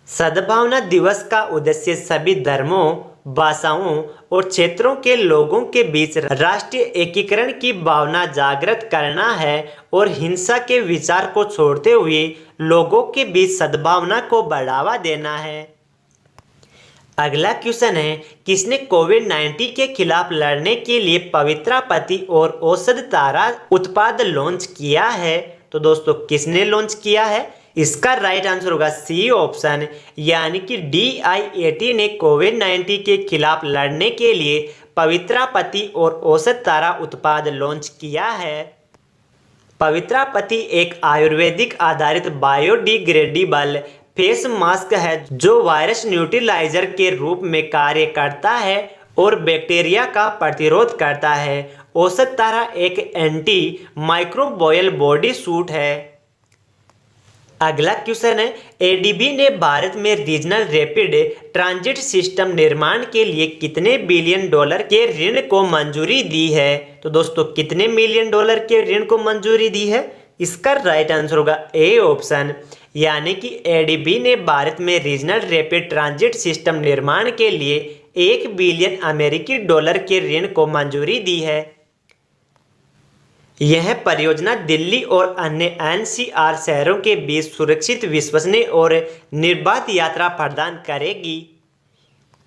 सद्भावना दिवस का उद्देश्य सभी धर्मों, भाषाओं और क्षेत्रों के लोगों के बीच राष्ट्रीय एकीकरण की भावना जागृत करना है और हिंसा के विचार को छोड़ते हुए लोगों के बीच सद्भावना को बढ़ावा देना है। अगला क्वेश्चन है, किसने कोविड-19 के खिलाफ लड़ने के लिए पवित्रा पति और औषध तारा उत्पाद लॉन्च किया है? तो दोस्तों किसने लॉन्च किया है? इसका राइट आंसर होगा सी ऑप्शन, यानी कि DIAT ने कोविड-19 के खिलाफ लड़ने के लिए पवित्रा पति और औषध तारा उत्पाद लॉन्च किया है। पवित्रा पति एक आयुर्वेदिक आधारित बायोडिग्रेडेबल फेस मास्क है जो वायरस न्यूट्रलाइजर के रूप में कार्य करता है और बैक्टीरिया का प्रतिरोध करता है। औषध तारा एक एंटी माइक्रोबियल बॉडी सूट है। अगला क्वेश्चन है, ADB ने भारत में रीजनल रैपिड ट्रांजिट सिस्टम निर्माण के लिए कितने बिलियन डॉलर के ऋण को मंजूरी दी है? तो दोस्तों कितने मिलियन डॉलर के ऋण को मंजूरी दी है? इसका राइट आंसर होगा ए ऑप्शन, यानी कि ADB ने भारत में रीजनल रैपिड ट्रांजिट सिस्टम निर्माण के लिए 1 बिलियन अमेरिकी डॉलर के ऋण को मंजूरी दी है। यह परियोजना दिल्ली और अन्य NCR शहरों के बीच सुरक्षित, विश्वसनीय और निर्बाध यात्रा प्रदान करेगी।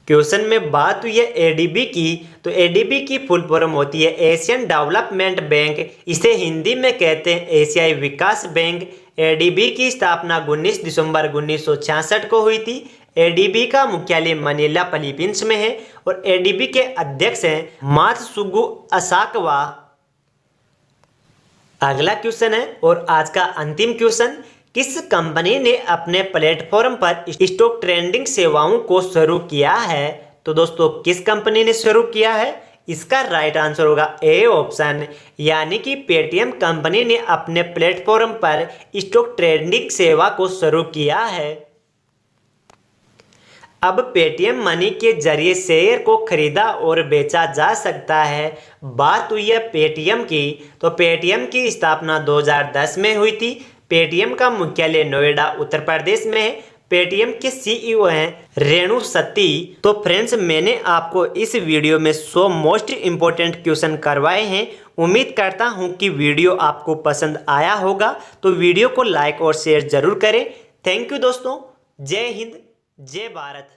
क्वेश्चन में बात हुई है ADB की, तो ADB की फुल फॉर्म होती है एशियन डेवलपमेंट बैंक। इसे हिंदी में कहते हैं एशियाई विकास बैंक। ADB की स्थापना 19 दिसंबर 1966 को हुई थी। ADB का मुख्यालय मनीला, फिलीपींस में है और ADB के अध्यक्ष हैं मात्सुगु असाकावा। अगला क्वेश्चन है और आज का अंतिम क्वेश्चन, किस कंपनी ने अपने प्लेटफॉर्म पर स्टॉक ट्रेडिंग सेवाओं को शुरू किया है? तो दोस्तों किस कंपनी ने शुरू किया है? इसका राइट आंसर होगा ए ऑप्शन, यानी कि पेटीएम कंपनी ने अपने प्लेटफॉर्म पर स्टॉक ट्रेडिंग सेवा को शुरू किया है। अब पेटीएम मनी के जरिए शेयर को खरीदा और बेचा जा सकता है। बात हुई है पेटीएम की, तो पेटीएम की स्थापना 2010 में हुई थी। पेटीएम का मुख्यालय नोएडा, उत्तर प्रदेश में है। पेटीएम के CEO हैं रेणु सत्ती। तो फ्रेंड्स, मैंने आपको इस वीडियो में 100 मोस्ट इम्पोर्टेंट क्वेश्चन करवाए हैं। उम्मीद करता हूं कि वीडियो आपको पसंद आया होगा, तो वीडियो को लाइक और शेयर जरूर करें। थैंक यू दोस्तों। जय हिंद, जय भारत।